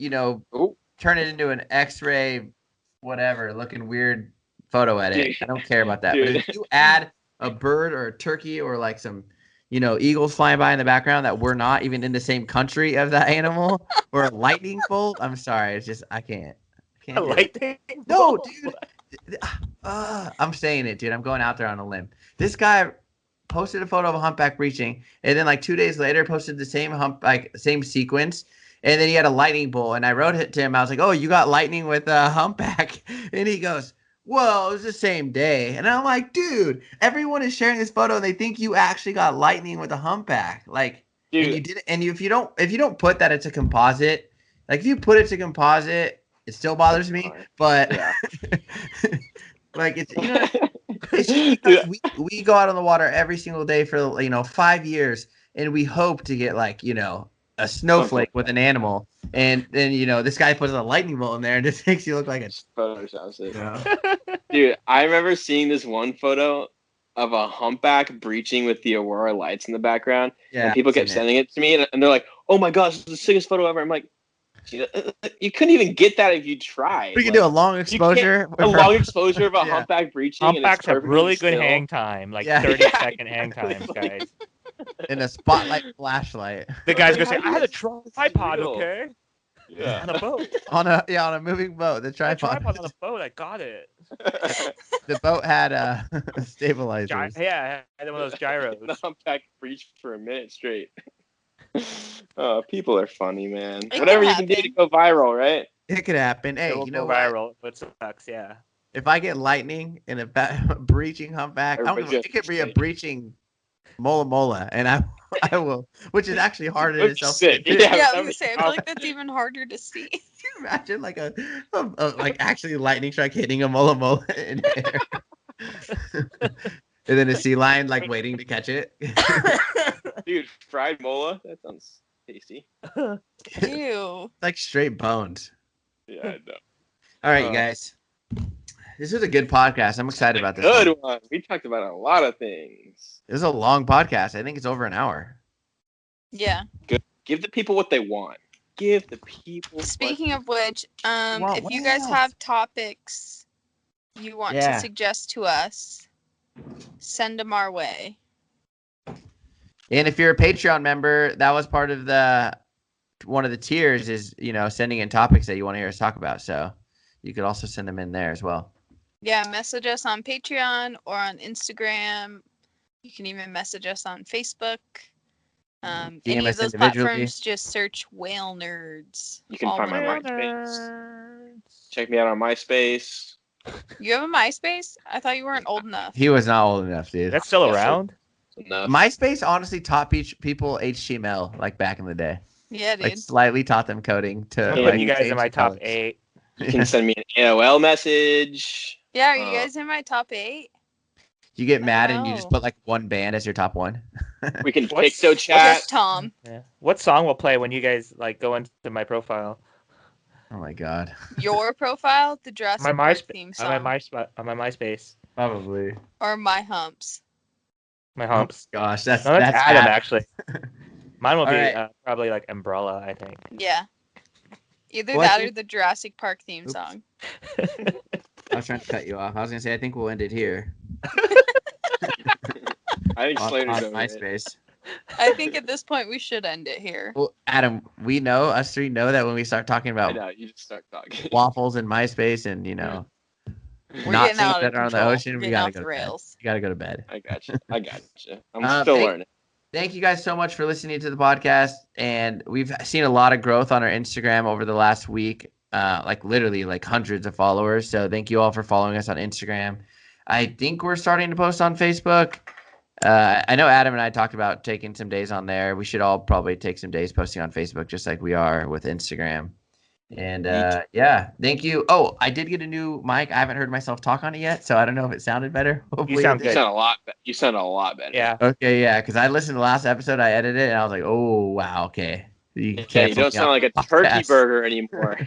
C: Ooh.
A: turn it into an X-ray, whatever, looking weird photo edit.
C: Dude.
A: I don't care about that.
C: Dude.
A: But if you add a bird or a turkey or like some, eagles flying by in the background that we're not even in the same country of that animal or a lightning bolt, I'm sorry, it's just I can't.
B: A
A: do it.
B: lightning.
A: No,
B: bolt?
A: dude. I'm saying it, dude. I'm going out there on a limb. This guy posted a photo of a humpback breaching, and then like 2 days later posted the same sequence, and then he had a lightning bolt. And I wrote it to him. I was like, "Oh, you got lightning with a humpback?" And he goes, "Well, it was the same day." And I'm like, "Dude, everyone is sharing this photo, and they think you actually got lightning with a humpback. Like,
C: Dude.
A: and you did it. And if you don't put that it's a composite, like if you put it's a composite, it still bothers me. But
C: Yeah.
A: like it's it's just because we go out on the water every single day for 5 years, and we hope to get like a snowflake with an animal, and then this guy puts a lightning bolt in there and just makes you look like a
C: Photoshops it. Dude, I remember seeing this one photo of a humpback breaching with the aurora lights in the background, and people kept sending it to me, and they're like, "Oh my gosh, this is the sickest photo ever." I'm like, you couldn't even get that if you tried.
A: We can do a long exposure.
C: A long exposure of a humpback breaching.
B: Humpbacks have really good
C: still.
B: hang time, like 30-second hang times, guys.
A: In a spotlight flashlight.
B: The guy's gonna say, "I had a
C: Real.
B: tripod, okay,
C: Yeah.
B: on a boat,
A: on a moving boat. The
B: I had a
A: tripod.
B: tripod on a boat. I got it.
A: The boat had stabilizers.
B: Yeah, I had one of those gyros."
C: The humpback breached for a minute straight. Oh, people are funny, man.
D: It
C: Whatever
D: can
C: you can do to
D: happen.
C: go viral, right?
A: It could happen. Hey,
B: It will
A: you
B: go
A: know what?
B: viral, but sucks. Yeah.
A: If I get lightning and a breaching humpback, it could be a breaching mola, and I will, which is actually harder in
C: Looks
A: itself.
C: sick.
A: To do.
C: Yeah.
D: Yeah, I
C: that
D: was gonna
C: was
D: say, I feel like that's even harder to see.
A: Can you imagine like a like actually lightning strike hitting a mola in air, and then a sea lion like waiting to catch it?
C: Dude, fried mola. That sounds tasty.
D: Ew.
A: Like straight bones.
C: Yeah, I know.
A: All right, you guys. This was a good podcast. I'm excited about this.
C: Good one. We talked about a lot of things.
A: It was a long podcast. I think it's over an hour.
D: Yeah.
C: Good. Give the people what they want. Give the people.
D: Speaking of which,
A: Well,
D: if you
A: what
D: guys
A: else?
D: have topics you want to suggest to us, send them our way.
A: And if you're a Patreon member, that was part of one of the tiers is, sending in topics that you want to hear us talk about. So you could also send them in there as well.
D: Yeah, message us on Patreon or on Instagram. You can even message us on Facebook. Any of those platforms, just search Whale Nerds.
C: You can find my
D: one word.
C: MySpace. Check me out on MySpace.
D: You have a MySpace? I thought you weren't old enough.
A: He was not old enough, dude.
B: That's still
C: Yes,
B: around.
C: Enough.
A: MySpace honestly taught people HTML like back in the day.
D: Yeah, dude.
A: Like slightly taught them coding to
B: I'm
C: Yeah,
B: putting
A: like
B: you guys in
A: change
B: my
A: the
B: top
A: colors.
B: 8.
C: You can send me an AOL message.
D: Yeah, are you guys in my top 8?
A: You get mad and you just
D: know.
A: put like one band as your top one.
C: We can
B: What's-
C: Pixo chat.
D: Just Tom.
B: Yeah. What song will play when you guys go into my profile?
A: Oh my god.
D: Your profile, the Jurassic Park theme song.
B: On my MySpace.
A: Probably.
D: Or My Humps.
B: My humps.
A: Gosh, that's
B: No, that's Adam
A: bad.
B: actually. Mine will
A: All
B: be
A: right.
B: probably like Umbrella, I think.
D: Yeah. Either
A: Well, I
D: that or
A: think-
D: the Jurassic Park theme
A: Oops.
D: song.
A: I was trying to cut you off. I was gonna say I think we'll end it here
C: I think
A: on
C: Slater's over it.
A: MySpace.
E: I think at this point we should end it here.
A: Well, Adam, us three know that when we start talking
C: I
A: about
C: know, you just start talking.
A: waffles and MySpace and
E: We're
A: not
E: getting
A: things
E: out
A: that
E: of
A: are on the
E: control.
A: ocean,
E: We're
A: we
E: getting
A: gotta
E: off
A: go
E: the
A: to bed.
E: rails.
A: You gotta go to bed.
C: I got you. I'm still learning.
A: Thank you guys so much for listening to the podcast. And we've seen a lot of growth on our Instagram over the last week, like literally like hundreds of followers. So thank you all for following us on Instagram. I think we're starting to post on Facebook. I know Adam and I talked about taking some days on there. We should all probably take some days posting on Facebook, just like we are with Instagram. And yeah, thank you. Oh, I did get a new mic. I haven't heard myself talk on it yet, so I don't know if it sounded better. Hopefully
B: sound
A: it
C: You
A: did.
B: good.
C: sound a lot better.
B: Yeah.
A: Okay, yeah, because I listened to the last episode, I edited it, and I was like, oh wow, okay. You can
C: Yeah, you
A: cancel
C: don't
A: me
C: sound
A: off
C: like a
A: this
C: turkey
A: podcast.
C: burger anymore.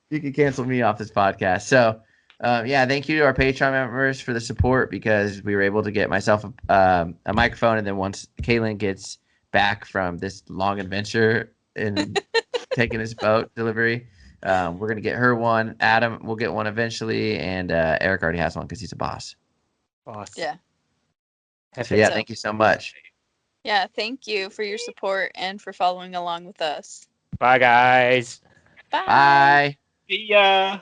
A: You can cancel me off this podcast. So, yeah, thank you to our Patreon members for the support because we were able to get myself a microphone, and then once Kaylin gets back from this long adventure in taking his boat delivery, we're gonna get her one. Adam will get one eventually, and Eric already has one because he's a boss.
B: Boss.
E: Yeah.
A: So yeah,
E: So-
A: thank you so much.
E: Yeah, thank you for your support and for following along with us.
B: Bye, guys.
E: Bye.
A: Bye.
C: See ya.